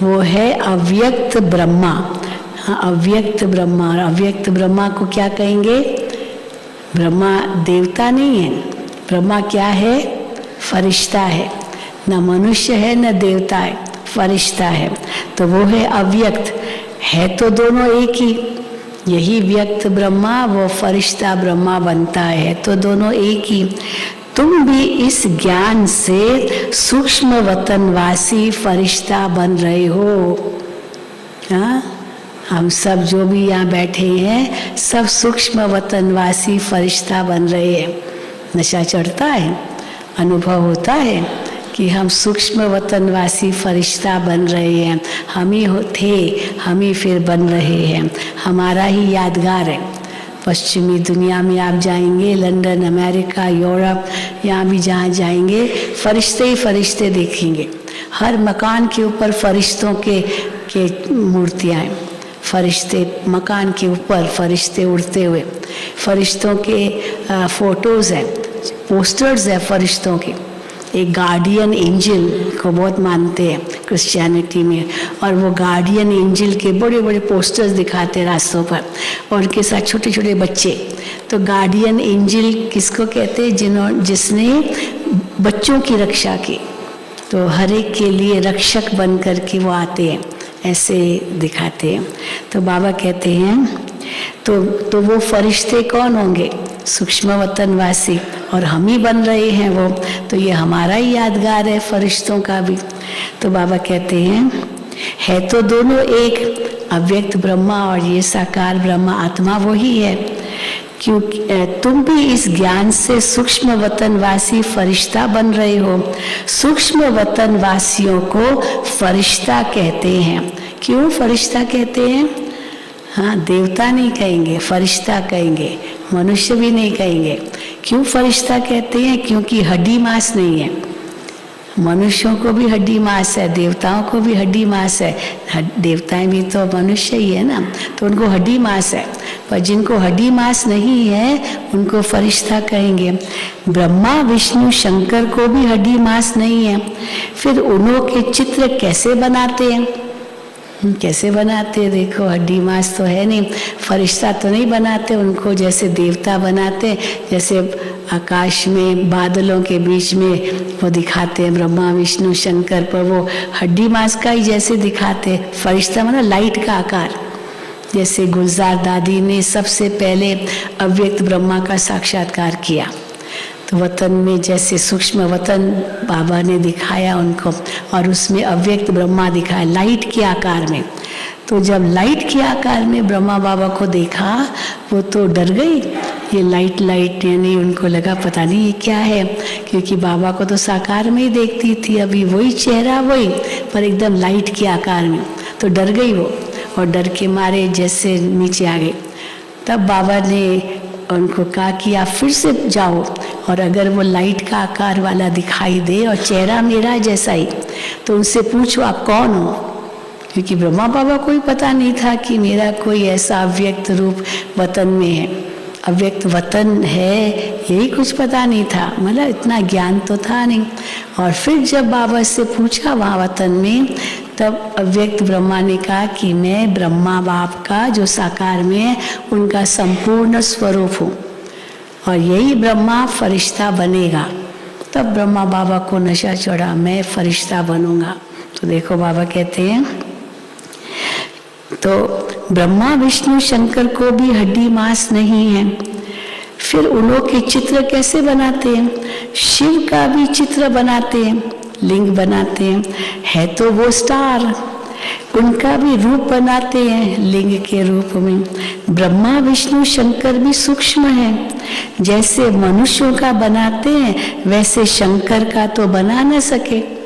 वो है अव्यक्त ब्रह्मा। हाँ, अव्यक्त ब्रह्मा। और अव्यक्त ब्रह्मा को क्या कहेंगे? ब्रह्मा देवता नहीं है। ब्रह्मा क्या है? फरिश्ता है। न मनुष्य है न देवता है, फरिश्ता है। तो वो है अव्यक्त। है तो दोनों एक ही, यही व्यक्त ब्रह्मा वो फरिश्ता ब्रह्मा बनता है, तो दोनों एक ही। तुम भी इस ज्ञान से सूक्ष्म वतनवासी फरिश्ता बन रहे हो। हाँ, हम सब जो भी यहाँ बैठे हैं सब सूक्ष्म वतनवासी फरिश्ता बन रहे हैं। नशा चढ़ता है, अनुभव होता है कि हम सूक्ष्म वतनवासी फरिश्ता बन रहे हैं। हम ही थे, हम ही फिर बन रहे हैं। हमारा ही यादगार है। पश्चिमी दुनिया में आप जाएंगे, लंदन, अमेरिका, यूरोप, यहाँ भी जहाँ जाएंगे फरिश्ते ही फरिश्ते देखेंगे। हर मकान के ऊपर फरिश्तों के मूर्तियाँ हैं। फरिश्ते मकान के ऊपर, फरिश्ते उड़ते हुए, फरिश्तों के फोटोज़ हैं, पोस्टर्स हैं फरिश्तों के। एक गार्डियन एंजल को बहुत मानते हैं क्रिश्चियनिटी में, और वो गार्डियन एंजल के बड़े बड़े पोस्टर्स दिखाते हैं रास्तों पर, और उनके साथ छोटे छोटे बच्चे। तो गार्डियन एंजल किसको कहते हैं? जिसने बच्चों की रक्षा की। तो हर एक के लिए रक्षक बन कर के वो आते हैं, ऐसे दिखाते हैं। तो बाबा कहते हैं तो वो फरिश्ते कौन होंगे? सूक्ष्म वतनवासी, और हम ही बन रहे हैं वो। तो ये हमारा ही यादगार है फरिश्तों का भी। तो बाबा कहते हैं है तो दोनों एक, अव्यक्त ब्रह्मा और ये साकार ब्रह्मा आत्मा वही है। क्योंकि तुम भी इस ज्ञान से सूक्ष्म वतनवासी फरिश्ता बन रहे हो। सूक्ष्म वतनवासियों को फरिश्ता कहते हैं। क्यों फरिश्ता कहते हैं? हाँ, देवता नहीं कहेंगे, फरिश्ता कहेंगे, मनुष्य भी नहीं कहेंगे। क्यों फरिश्ता कहते हैं? क्योंकि हड्डी मांस नहीं है। मनुष्यों को भी हड्डी मांस है, देवताओं को भी हड्डी मांस है। देवताएं भी तो मनुष्य ही है ना, तो उनको हड्डी मांस है। पर जिनको हड्डी मांस नहीं है उनको फरिश्ता कहेंगे। ब्रह्मा विष्णु शंकर को भी हड्डी मांस नहीं है, फिर उन्हों के चित्र कैसे बनाते हैं? कैसे बनाते? देखो, हड्डी मांस तो है नहीं, फरिश्ता तो नहीं बनाते उनको जैसे देवता बनाते। जैसे आकाश में बादलों के बीच में वो दिखाते हैं ब्रह्मा विष्णु शंकर, पर वो हड्डी मांस का ही जैसे दिखाते। फरिश्ता मतलब लाइट का आकार। जैसे गुलजार दादी ने सबसे पहले अव्यक्त ब्रह्मा का साक्षात्कार किया, तो वतन में जैसे सूक्ष्म वतन बाबा ने दिखाया उनको, और उसमें अव्यक्त ब्रह्मा दिखाया लाइट के आकार में। तो जब लाइट के आकार में ब्रह्मा बाबा को देखा, वो तो डर गई। ये लाइट यानी उनको लगा पता नहीं ये क्या है, क्योंकि बाबा को तो साकार में ही देखती थी, अभी वही चेहरा वही, पर एकदम लाइट के आकार में। तो डर गई वो, और डर के मारे जैसे नीचे आ गई। तब बाबा ने उनको कहा कि आप फिर से जाओ, और अगर वो लाइट का आकार वाला दिखाई दे और चेहरा मेरा जैसा ही, तो उनसे पूछो आप कौन हो। क्योंकि ब्रह्मा बाबा को भी पता नहीं था कि मेरा कोई ऐसा अव्यक्त रूप वतन में है, अव्यक्त वतन है, यही कुछ पता नहीं था। मतलब इतना ज्ञान तो था नहीं। और फिर जब बाबा से पूछा वहाँ वतन में, तब अव्यक्त ब्रह्मा ने कहा कि मैं ब्रह्मा बाप का जो साकार में है उनका संपूर्ण स्वरूप हूँ, और यही ब्रह्मा फरिश्ता बनेगा। तब ब्रह्मा बाबा को नशा चढ़ा, मैं फरिश्ता बनूंगा। तो देखो बाबा कहते हैं, तो ब्रह्मा विष्णु शंकर को भी हड्डी मांस नहीं है, फिर उन्हों के चित्र कैसे बनाते हैं? शिव का भी चित्र बनाते हैं, लिंग बनाते हैं, है तो वो स्टार, उनका भी रूप बनाते हैं लिंग के रूप में। ब्रह्मा विष्णु शंकर भी सूक्ष्म है, जैसे मनुष्यों का बनाते हैं वैसे शंकर का तो बना न सके।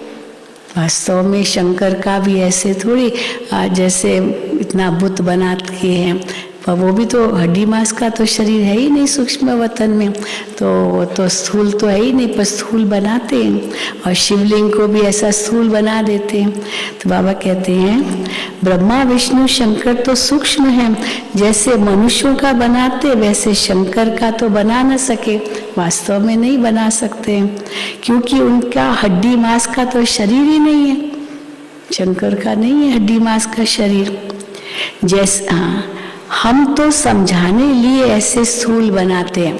वास्तव में शंकर का भी ऐसे थोड़ी जैसे इतना बुत बनाते हैं, पर वो भी तो हड्डी मांस का तो शरीर है ही नहीं सूक्ष्म वतन में, तो स्थूल तो है ही नहीं, पर स्थूल बनाते हैं और शिवलिंग को भी ऐसा स्थूल बना देते हैं। तो बाबा कहते हैं ब्रह्मा विष्णु शंकर तो सूक्ष्म है, जैसे मनुष्यों का बनाते वैसे शंकर का तो बना न सके। वास्तव में नहीं बना सकते हैं, क्योंकि उनका हड्डी मांस का तो शरीर ही नहीं है, शंकर का नहीं है हड्डी मांस का शरीर। जैसे हम तो समझाने लिए ऐसे स्थूल बनाते हैं,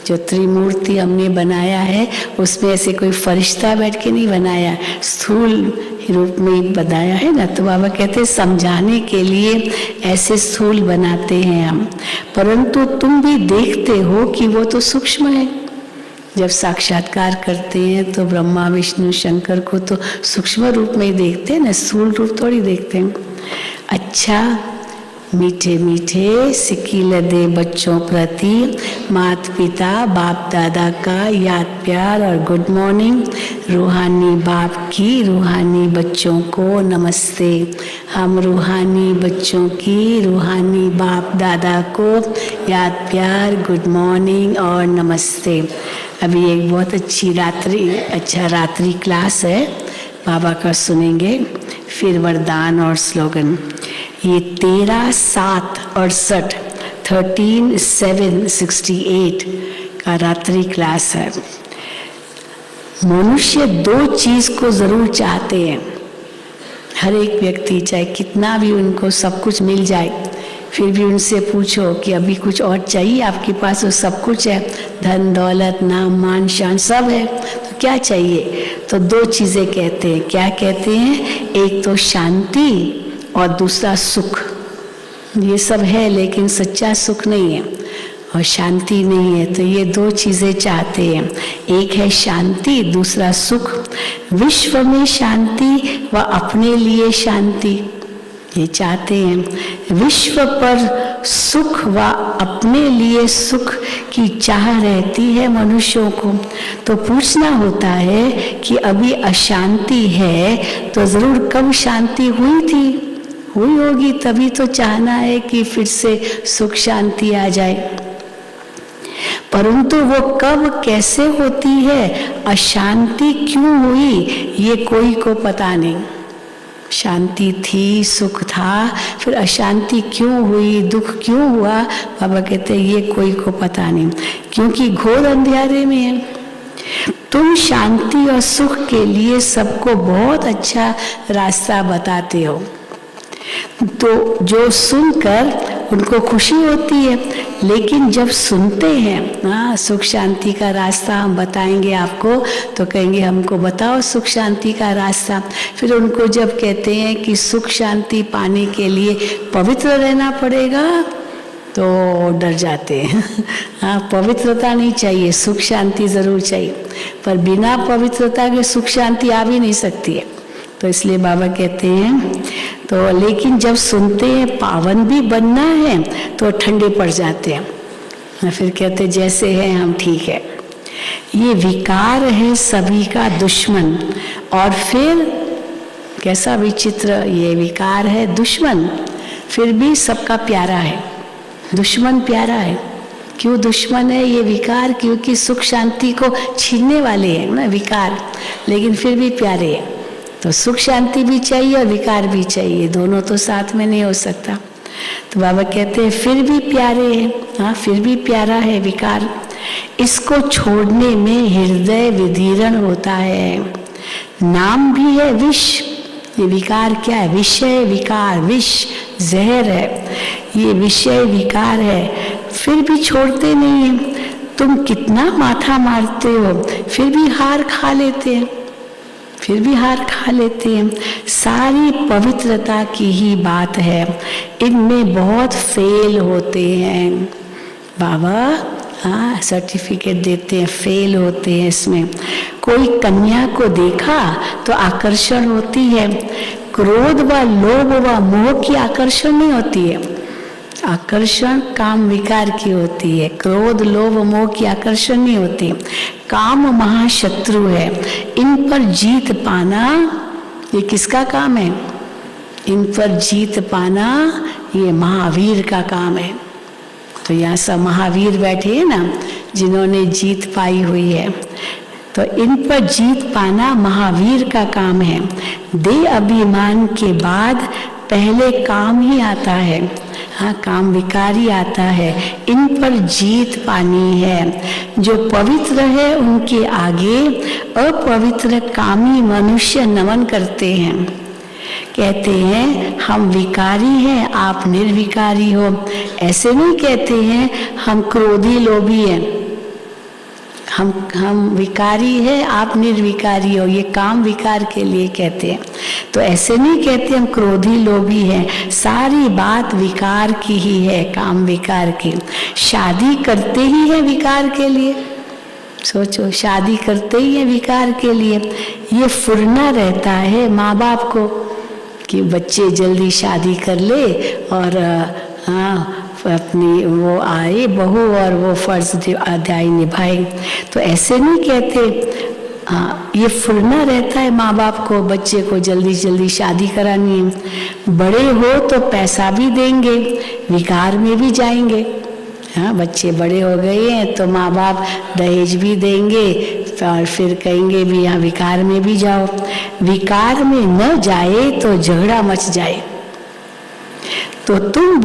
जो त्रिमूर्ति हमने बनाया है उसमें ऐसे कोई फरिश्ता बैठ के नहीं बनाया, स्थूल रूप में बनाया है ना। तो बाबा कहते हैं समझाने के लिए ऐसे स्थूल बनाते हैं हम, परंतु तुम भी देखते हो कि वो तो सूक्ष्म है। जब साक्षात्कार करते हैं तो ब्रह्मा विष्णु शंकर को तो सूक्ष्म रूप में ही देखते हैं ना, स्थूल रूप थोड़ी देखते हैं। अच्छा, मीठे मीठे सिक्की लदे बच्चों प्रति माता पिता बाप दादा का याद प्यार और गुड मॉर्निंग। रूहानी बाप की रूहानी बच्चों को नमस्ते। हम रूहानी बच्चों की रूहानी बाप दादा को याद प्यार गुड मॉर्निंग और नमस्ते। अभी एक बहुत अच्छा रात्रि क्लास है, बाबा का सुनेंगे, फिर वरदान और स्लोगन। ये 13/7/68 13/7/68 का रात्रि क्लास है। मनुष्य दो चीज को जरूर चाहते हैं, हर एक व्यक्ति, चाहे कितना भी उनको सब कुछ मिल जाए, फिर भी उनसे पूछो कि अभी कुछ और चाहिए आपके पास, वो सब कुछ है, धन दौलत नाम मान शान सब है, तो क्या चाहिए? तो दो चीजें कहते हैं। क्या कहते हैं? एक तो शांति और दूसरा सुख। ये सब है लेकिन सच्चा सुख नहीं है और शांति नहीं है, तो ये दो चीजें चाहते हैं, एक है शांति, दूसरा सुख। विश्व में शांति व अपने लिए शांति, ये चाहते हैं। विश्व पर सुख व अपने लिए सुख की चाह रहती है मनुष्यों को। तो पूछना होता है कि अभी अशांति है तो जरूर कब शांति हुई थी, हुई होगी, तभी तो चाहना है कि फिर से सुख शांति आ जाए। परंतु वो कब कैसे होती है, अशांति क्यों हुई, ये कोई को पता नहीं। शांति थी, सुख था, फिर अशांति क्यों हुई, दुख क्यों हुआ, बाबा कहते हैं ये कोई को पता नहीं, क्योंकि घोर अंधेरे में है। तुम शांति और सुख के लिए सबको बहुत अच्छा रास्ता बताते हो, तो जो सुनकर उनको खुशी होती है, लेकिन जब सुनते हैं सुख शांति का रास्ता हम बताएंगे आपको, तो कहेंगे हमको बताओ सुख शांति का रास्ता। फिर उनको जब कहते हैं कि सुख शांति पाने के लिए पवित्र रहना पड़ेगा, तो डर जाते हैं। पवित्रता नहीं चाहिए, सुख शांति जरूर चाहिए, पर बिना पवित्रता के सुख शांति आ भी नहीं सकती है। तो इसलिए बाबा कहते हैं, तो लेकिन जब सुनते हैं पावन भी बनना है तो ठंडे पड़ जाते हैं, फिर कहते जैसे हैं हम ठीक है। ये विकार है सभी का दुश्मन, और फिर कैसा विचित्र, ये विकार है दुश्मन, फिर भी सबका प्यारा है। दुश्मन प्यारा है, क्यों दुश्मन है ये विकार? क्योंकि सुख शांति को छीनने वाले हैं ना विकार, लेकिन फिर भी प्यारे हैं। तो सुख शांति भी चाहिए और विकार भी चाहिए, दोनों तो साथ में नहीं हो सकता। तो बाबा कहते हैं फिर भी प्यारे हैं, फिर भी प्यारा है विकार। इसको छोड़ने में हृदय विदीर्ण होता है। नाम भी है विष, ये विकार क्या है? विषय विकार, विष जहर है, ये विषय विकार है, फिर भी छोड़ते नहीं है। तुम कितना माथा मारते हो फिर भी हार खा लेते हैं, फिर भी हार खा लेते हैं। सारी पवित्रता की ही बात है, इनमें बहुत फेल होते हैं। बाबा हाँ सर्टिफिकेट देते हैं, फेल होते हैं इसमें। कोई कन्या को देखा तो आकर्षण होती है, क्रोध व लोभ व मोह की आकर्षण नहीं होती है। आकर्षण काम विकार की होती है, क्रोध लोभ मोह की आकर्षण नहीं होती। काम महाशत्रु है, इन पर जीत पाना ये किसका काम है? इन पर जीत पाना ये महावीर का काम है। तो यहाँ सब महावीर बैठे हैं ना, जिन्होंने जीत पाई हुई है। तो इन पर जीत पाना महावीर का काम है। देह अभिमान के बाद पहले काम ही आता है। हाँ काम विकारी आता है, इन पर जीत पानी है। जो पवित्र है उनके आगे अपवित्र कामी मनुष्य नमन करते हैं, कहते हैं हम विकारी हैं आप निर्विकारी हो। ऐसे नहीं कहते हैं हम क्रोधी लोभी हैं, हम विकारी है आप निर्विकारी हो, ये काम विकार के लिए कहते हैं। तो ऐसे नहीं कहते हम क्रोधी लोभी हैं, सारी बात विकार की ही है, काम विकार की। शादी करते ही है विकार के लिए, सोचो शादी करते ही है विकार के लिए। ये फुरना रहता है माँ बाप को कि बच्चे जल्दी शादी कर ले और हाँ अपनी वो आए बहू और वो फर्ज अध्याय निभाए। तो ऐसे नहीं कहते, हाँ ये फुरना रहता है माँ बाप को, बच्चे को जल्दी जल्दी शादी करानी है। बड़े हो तो पैसा भी देंगे, विकार में भी जाएंगे। हाँ बच्चे बड़े हो गए हैं तो माँ बाप दहेज भी देंगे और फिर कहेंगे भी यहाँ विकार में भी जाओ। विकार में न जाए तो झगड़ा मच जाए। तो तुम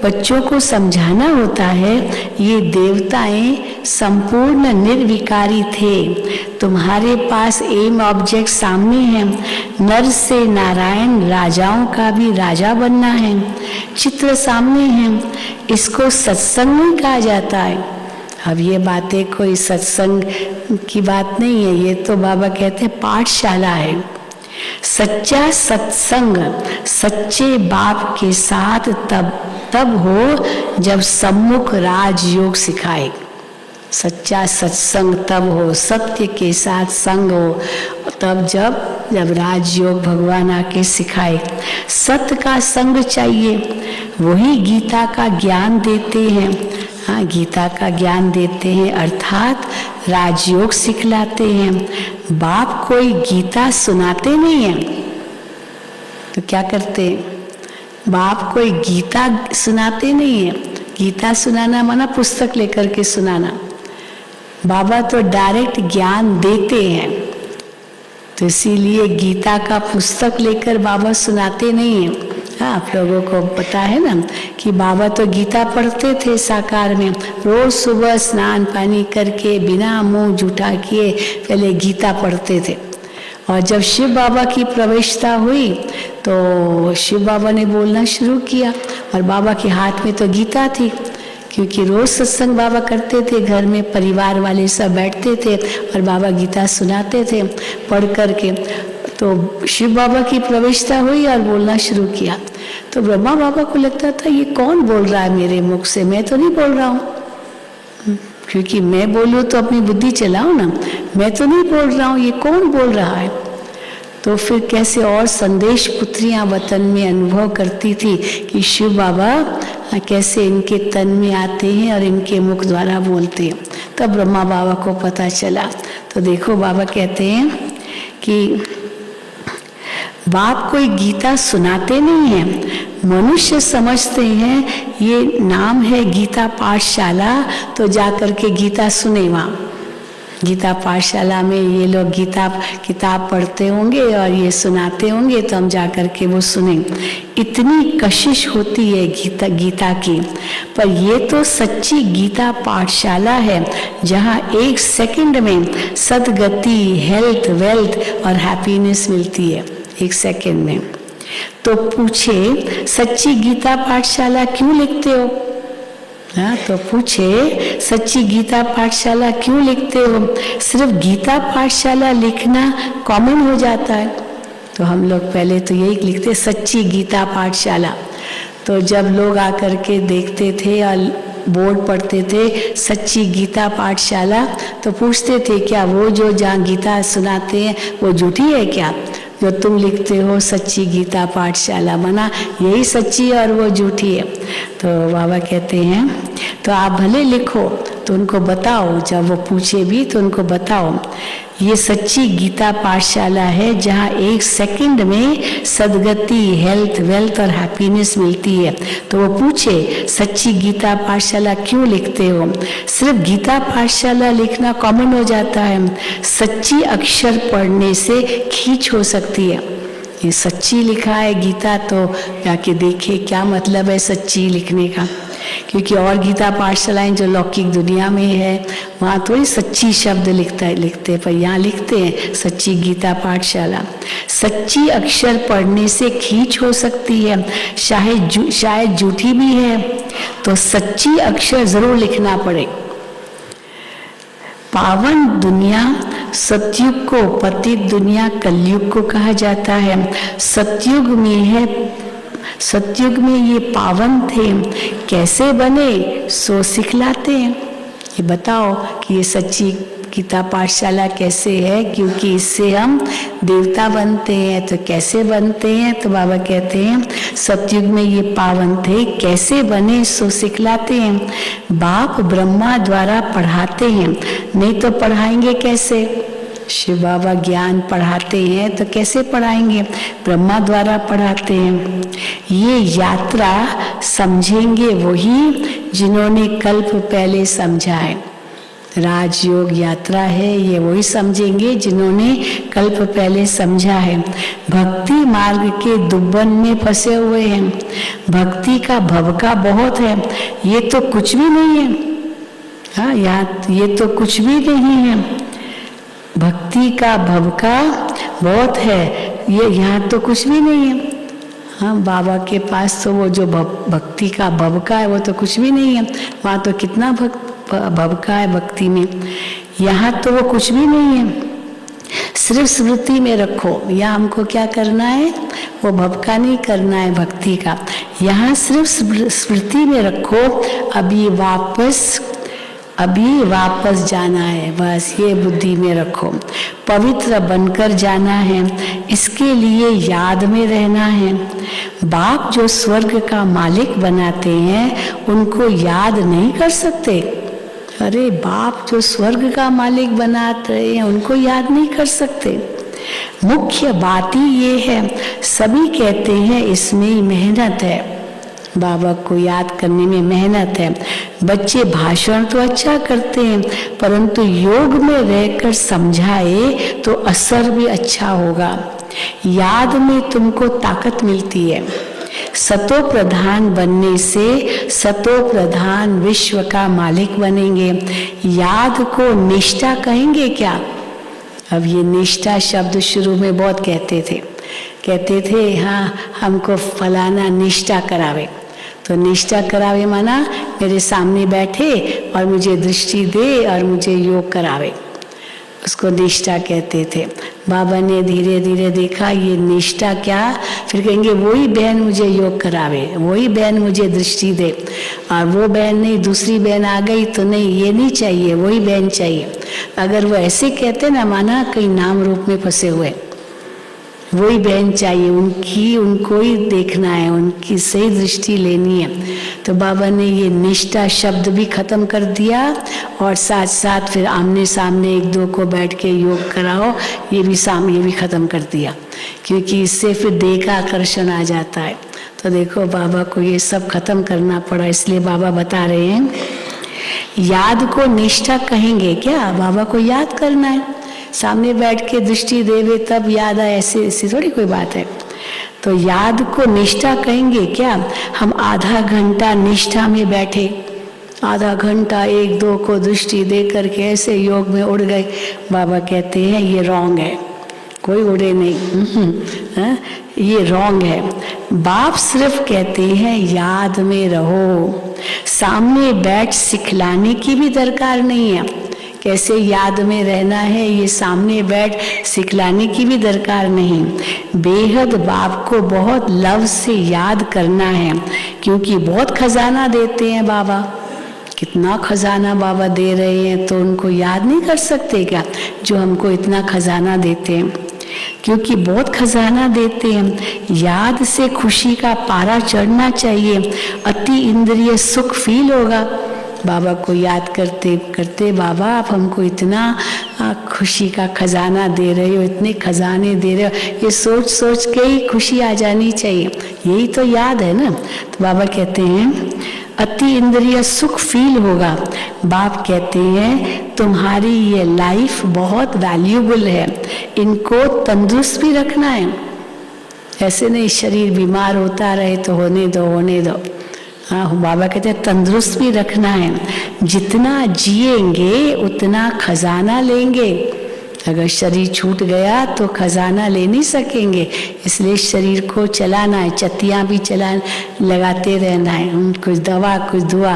बच्चों को समझाना होता है ये देवताएं संपूर्ण निर्विकारी थे। तुम्हारे पास एम ऑब्जेक्ट सामने है, नर से नारायण राजाओं का भी राजा बनना है। चित्र सामने है, इसको सत्संग नहीं कहा जाता है। अब ये बातें कोई सत्संग की बात नहीं है, ये तो बाबा कहते हैं पाठशाला है। सच्चा सत्संग सच्चे बाप के साथ तब हो जब सम्मुख राजयोग सिखाए। सच्चा सत्संग तब हो, सत्य के साथ संग हो तब जब राजयोग भगवान आके सिखाए। सत्य का संग चाहिए, वही गीता का ज्ञान देते हैं। हाँ गीता का ज्ञान देते हैं अर्थात राजयोग सिखलाते हैं। बाप कोई गीता सुनाते नहीं है तो क्या करते? बाप कोई गीता सुनाते नहीं है। गीता सुनाना माना पुस्तक लेकर के सुनाना। बाबा तो डायरेक्ट ज्ञान देते हैं, तो इसीलिए गीता का पुस्तक लेकर बाबा सुनाते नहीं हैं। हाँ आप लोगों को पता है ना कि बाबा तो गीता पढ़ते थे साकार में, रोज सुबह स्नान पानी करके बिना मुंह जूठा किए पहले गीता पढ़ते थे। और जब शिव बाबा की प्रवेशता हुई तो शिव बाबा ने बोलना शुरू किया और बाबा के हाथ में तो गीता थी, क्योंकि रोज सत्संग बाबा करते थे, घर में परिवार वाले सब बैठते थे और बाबा गीता सुनाते थे पढ़ करके। तो शिव बाबा की प्रवेशता हुई और बोलना शुरू किया तो ब्रह्मा बाबा को लगता था ये कौन बोल रहा है मेरे मुख से, मैं तो नहीं बोल रहा हूँ, क्योंकि मैं बोलूँ तो अपनी बुद्धि चलाऊँ ना, मैं तो नहीं बोल रहा हूँ, ये कौन बोल रहा है। तो फिर कैसे और संदेश पुत्रियां वतन में अनुभव करती थी कि शिव बाबा कैसे इनके तन में आते हैं और इनके मुख द्वारा बोलते हैं। तब ब्रह्मा बाबा को पता चला। तो देखो बाबा कहते हैं कि बाप कोई गीता सुनाते नहीं है, मनुष्य समझते हैं ये नाम है गीता पाठशाला, तो जाकर के गीता सुने। वहाँ गीता पाठशाला में ये लोग गीता किताब पढ़ते होंगे और ये सुनाते होंगे, तो हम जाकर के वो सुने। इतनी कशिश होती है गीता की, पर ये तो सच्ची गीता पाठशाला है जहाँ 1 सेकंड में सद्गति, हेल्थ, वेल्थ और हैप्पीनेस मिलती है 1 सेकंड में। तो पूछे सच्ची गीता पाठशाला क्यों लिखते हो? हाँ, तो पूछे सच्ची गीता पाठशाला क्यों लिखते हो? सिर्फ गीता पाठशाला लिखना कॉमन हो जाता है। तो हम लोग पहले तो यही लिखते सच्ची गीता पाठशाला। तो जब लोग आकर के देखते थे और बोर्ड पढ़ते थे सच्ची गीता पाठशाला, तो पूछते थे क्या वो जो जहाँ गीता सुनाते हैं वो झूठी है क्या? जो तुम लिखते हो सच्ची गीता पाठशाला, माना यही सच्ची और वो झूठी है। तो बाबा कहते हैं तो आप भले लिखो, तो उनको बताओ, जब वो पूछे भी तो उनको बताओ ये सच्ची गीता पाठशाला है जहाँ 1 सेकंड में सदगति, हेल्थ, वेल्थ और हैप्पीनेस मिलती है। तो वो पूछे सच्ची गीता पाठशाला क्यों लिखते हो? सिर्फ गीता पाठशाला लिखना कॉमन हो जाता है, सच्ची अक्षर पढ़ने से खींच हो सकती है। ये सच्ची लिखा है गीता, तो जाके देखे क्या मतलब है सच्ची लिखने का। क्योंकि और गीता पाठशालाएं जो लौकिक दुनिया में है वहाँ थोड़ी सच्ची शब्द लिखते पर यहाँ लिखते हैं सच्ची गीता पाठशाला। सच्ची अक्षर पढ़ने से खींच हो सकती है, शायद झूठी भी है, तो सच्ची अक्षर जरूर लिखना पड़े। पावन दुनिया सतयुग को, पतित दुनिया कलयुग को कहा जाता है। सतयुग में ये पावन थे, कैसे बने सो सिखलाते हैं। ये बताओ कि ये सच्ची गीता पाठशाला कैसे है, क्योंकि इससे हम देवता बनते हैं। तो कैसे बनते हैं? तो बाबा कहते हैं सतयुग में ये पावन थे, कैसे बने सो सिखलाते हैं। बाप ब्रह्मा द्वारा पढ़ाते हैं, नहीं तो पढ़ाएंगे कैसे? शिव बाबा ज्ञान पढ़ाते हैं तो कैसे पढ़ाएंगे? ब्रह्मा द्वारा पढ़ाते हैं। ये यात्रा समझेंगे वही जिन्होंने कल्प पहले समझा है। राजयोग यात्रा है, ये वही समझेंगे जिन्होंने कल्प पहले समझा है। भक्ति मार्ग के दुब्बन में फंसे हुए हैं, भक्ति का भवका बहुत है, ये तो कुछ भी नहीं है। हाँ, ये तो कुछ भी नहीं है। भक्ति का भवका बहुत है, ये यहाँ तो कुछ भी नहीं है। हाँ, बाबा के पास तो वो जो भक्ति का भवका है वो तो कुछ भी नहीं है। वहाँ तो कितना भवका है भक्ति में, यहाँ तो वो कुछ भी नहीं है। सिर्फ स्मृति में रखो, यहाँ हमको क्या करना है? वो भवका नहीं करना है भक्ति का, यहाँ सिर्फ स्मृति में रखो। अभी वापस जाना है, बस ये बुद्धि में रखो। पवित्र बनकर जाना है, इसके लिए याद में रहना है। बाप जो स्वर्ग का मालिक बनाते हैं उनको याद नहीं कर सकते। अरे बाप जो स्वर्ग का मालिक बनाते हैं उनको याद नहीं कर सकते। मुख्य बात ही ये है, सभी कहते हैं इसमें मेहनत है, बाबा को याद करने में मेहनत है। बच्चे भाषण तो अच्छा करते हैं, परंतु योग में रहकर समझाए तो असर भी अच्छा होगा। याद में तुमको ताकत मिलती है। सतो प्रधान बनने से सतो प्रधान विश्व का मालिक बनेंगे। याद को निष्ठा कहेंगे क्या? अब ये निष्ठा शब्द शुरू में बहुत कहते थे हाँ हमको फलाना निष्ठा करावे। तो निष्ठा करावे माना मेरे सामने बैठे और मुझे दृष्टि दे और मुझे योग करावे, उसको निष्ठा कहते थे। बाबा ने धीरे धीरे देखा ये निष्ठा क्या, फिर कहेंगे वही बहन मुझे योग करावे, वही बहन मुझे दृष्टि दे। और वो बहन नहीं, दूसरी बहन आ गई तो नहीं, ये नहीं चाहिए, वही बहन चाहिए। अगर वो ऐसे कहते ना, माना कहीं नाम रूप में फंसे हुए, वही बहन चाहिए, उनको ही देखना है, उनकी सही दृष्टि लेनी है। तो बाबा ने ये निष्ठा शब्द भी खत्म कर दिया और साथ साथ फिर आमने सामने एक दो को बैठ के योग कराओ, ये भी खत्म कर दिया, क्योंकि इससे फिर देह का आकर्षण आ जाता है। तो देखो बाबा को ये सब खत्म करना पड़ा, इसलिए बाबा बता रहे हैं याद को निष्ठा कहेंगे क्या? बाबा को याद करना है, सामने बैठ के दृष्टि देवे तब याद आए, ऐसी थोड़ी कोई बात है। तो याद को निष्ठा कहेंगे क्या? हम आधा घंटा निष्ठा में बैठे, आधा घंटा एक दो को दृष्टि दे करके ऐसे योग में उड़ गए। बाबा कहते हैं ये रॉन्ग है, कोई उड़े नहीं। हाँ? ये रॉन्ग है। बाप सिर्फ कहते हैं याद में रहो, सामने बैठ सिखलाने की भी दरकार नहीं है। कैसे याद में रहना है ये सामने बैठ सिखलाने की भी दरकार नहीं। बेहद बाप को बहुत लव से याद करना है, क्योंकि बहुत खजाना देते हैं बाबा। कितना खजाना बाबा दे रहे हैं, तो उनको याद नहीं कर सकते क्या जो हमको इतना खजाना देते हैं? क्योंकि बहुत खजाना देते हैं। याद से खुशी का पारा चढ़ना चाहिए, अति इंद्रिय सुख फील होगा। बाबा को याद करते करते, बाबा आप हमको इतना खुशी का खजाना दे रहे हो, इतने खजाने दे रहे हो, ये सोच सोच के ही खुशी आ जानी चाहिए। यही तो याद है ना। तो बाबा कहते हैं अति इंद्रिय सुख फील होगा। बाप कहते हैं तुम्हारी ये लाइफ बहुत वैल्यूबल है, इनको तंदुरुस्त भी रखना है। ऐसे नहीं शरीर बीमार होता रहे तो होने दो होने दो। हाँ, बाबा कहते हैं तंदुरुस्त भी रखना है। जितना जिएंगे उतना खजाना लेंगे। अगर शरीर छूट गया तो खजाना ले नहीं सकेंगे, इसलिए शरीर को चलाना है, चत्तियाँ भी लगाते रहना है, कुछ दवा कुछ दुआ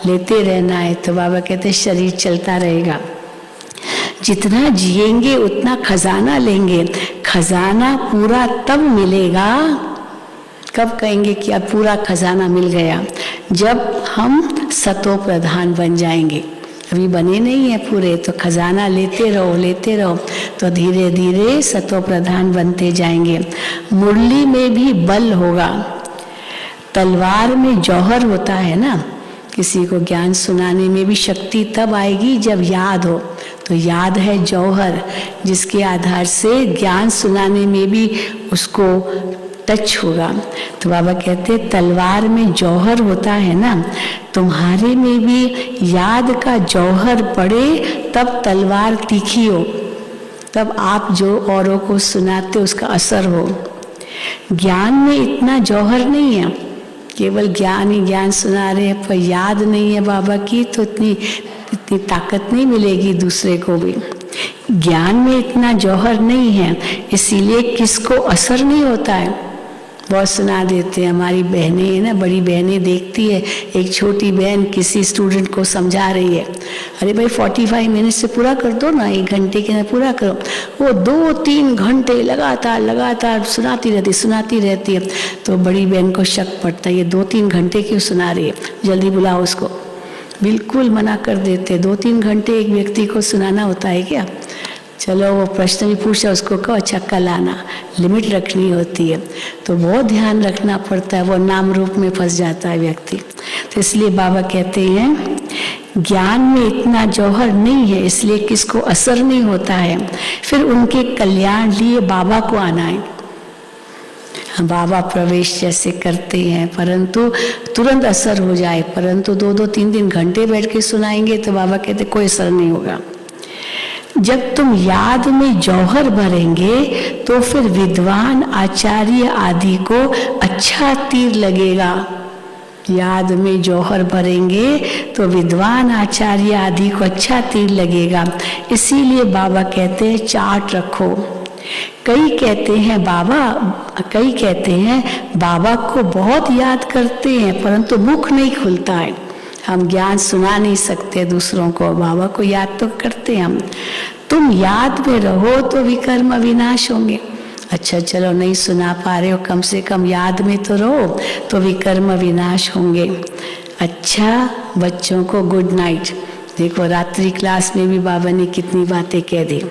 लेते रहना है। तो बाबा कहते हैं शरीर चलता रहेगा। जितना जिएंगे उतना खजाना लेंगे। खजाना पूरा तब मिलेगा, कब कहेंगे कि अब पूरा खजाना मिल गया? जब हम सतो प्रधान बन जाएंगे। अभी बने नहीं है पूरे, तो खजाना लेते रहो तो धीरे धीरे सतो प्रधान बनते जाएंगे। मुरली में भी बल होगा। तलवार में जौहर होता है ना, किसी को ज्ञान सुनाने में भी शक्ति तब आएगी जब याद हो। तो याद है जौहर, जिसके आधार से ज्ञान सुनाने में भी उसको टच होगा। तो बाबा कहते तलवार में जौहर होता है ना, तुम्हारे में भी याद का जौहर पड़े तब तलवार तीखी हो, तब आप जो औरों को सुनाते उसका असर हो। ज्ञान में इतना जौहर नहीं है, केवल ज्ञान ही ज्ञान सुना रहे हैं, पर याद नहीं है बाबा की, तो इतनी ताकत नहीं मिलेगी दूसरे को भी। ज्ञान में इतना जौहर नहीं है, इसीलिए किसको असर नहीं होता है। बहुत सुना देते हैं। हमारी बहनें हैं ना, बड़ी बहनें देखती है, एक छोटी बहन किसी स्टूडेंट को समझा रही है, अरे भाई 45 मिनट से पूरा कर दो ना, 1 घंटे के अंदर पूरा करो। वो 2-3 घंटे लगातार सुनाती रहती है। तो बड़ी बहन को शक पड़ता है, ये 2-3 घंटे क्यों सुना रही है, जल्दी बुलाओ उसको। बिल्कुल मना कर देते। 2-3 घंटे एक व्यक्ति को सुनाना होता है क्या? चलो वो प्रश्न भी पूछा, उसको कहो अच्छा कल आना, लिमिट रखनी होती है। तो बहुत ध्यान रखना पड़ता है, वो नाम रूप में फंस जाता है व्यक्ति। तो इसलिए बाबा कहते हैं ज्ञान में इतना जौहर नहीं है, इसलिए किसको असर नहीं होता है। फिर उनके कल्याण लिए बाबा को आना है। बाबा प्रवेश जैसे करते हैं, परंतु तुरंत असर हो जाए, परंतु 2-2, 3-3 घंटे बैठ के सुनाएंगे तो बाबा कहते कोई असर नहीं होगा। जब तुम याद में जौहर भरेंगे तो फिर विद्वान आचार्य आदि को अच्छा तीर लगेगा। याद में जौहर भरेंगे तो विद्वान आचार्य आदि को अच्छा तीर लगेगा। इसीलिए बाबा कहते हैं चार्ट रखो। कई कहते हैं बाबा को बहुत याद करते हैं, परंतु मुख नहीं खुलता है। हम ज्ञान सुना नहीं सकते दूसरों को, बाबा को याद तो करते हैं हम। तुम याद में रहो तो विकर्म विनाश होंगे। अच्छा चलो नहीं सुना पा रहे हो, कम से कम याद में तो रहो, तो विकर्म विनाश होंगे। अच्छा बच्चों को गुड नाइट। देखो रात्रि क्लास में भी बाबा ने कितनी बातें कह दी।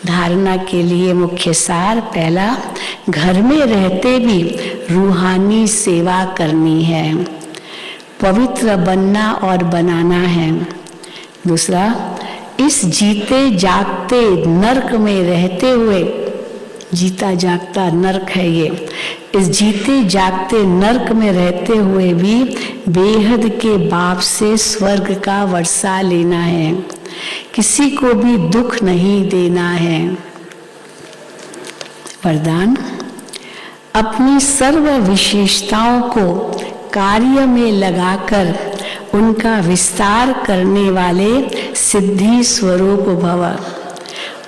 धारणा के लिए मुख्य सार, पहला घर में रहते भी रूहानी सेवा करनी है, पवित्र बनना और बनाना है। दूसरा, इस जीते जागते नरक में रहते हुए, जीता जागता नरक है ये, इस जीते जागते नरक में रहते हुए भी बेहद के बाप से स्वर्ग का वर्षा लेना है, किसी को भी दुख नहीं देना है। वरदान, अपनी सर्व विशेषताओं को कार्य में लगाकर उनका विस्तार करने वाले सिद्धि स्वरूप भव।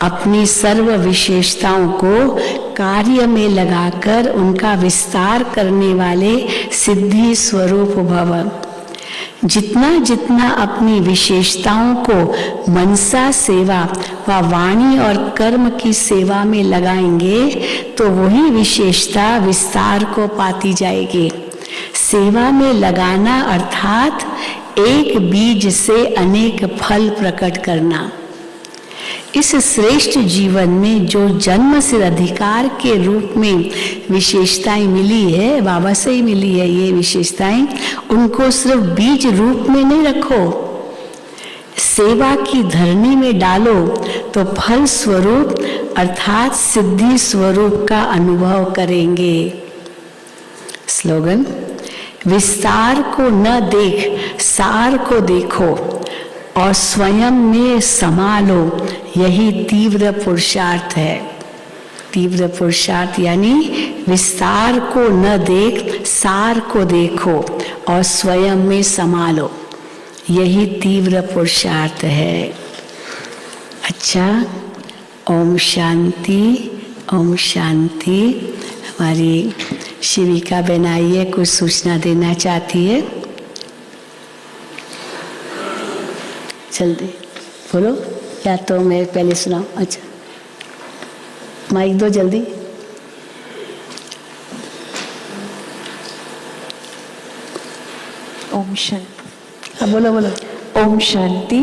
अपनी सर्व विशेषताओं को कार्य में लगाकर उनका विस्तार करने वाले सिद्धि स्वरूप भव। जितना जितना अपनी विशेषताओं को मनसा सेवा व वाणी और कर्म की सेवा में लगाएंगे तो वही विशेषता विस्तार को पाती जाएगी। सेवा में लगाना अर्थात एक बीज से अनेक फल प्रकट करना। इस श्रेष्ठ जीवन में जो जन्म से अधिकार के रूप में विशेषताएं मिली है, बाबा से ही मिली है ये विशेषताएं, उनको सिर्फ बीज रूप में नहीं रखो, सेवा की धरनी में डालो तो फल स्वरूप अर्थात सिद्धि स्वरूप का अनुभव करेंगे। स्लोगन, विस्तार को न देख सार को देखो और स्वयं में समा लो, यही तीव्र पुरुषार्थ है। तीव्र पुरुषार्थ यानी विस्तार को न देख सार को देखो और स्वयं में समा लो, यही तीव्र पुरुषार्थ है। अच्छा, ओम शांति, ओम शांति। हमारी शिविका बहन आई है, कुछ सूचना देना चाहती है, जल्दी बोलो, या तो मैं पहले सुनाऊं? अच्छा, माइक दो जल्दी। ओम शांति। हाँ बोलो बोलो। ओम शांति।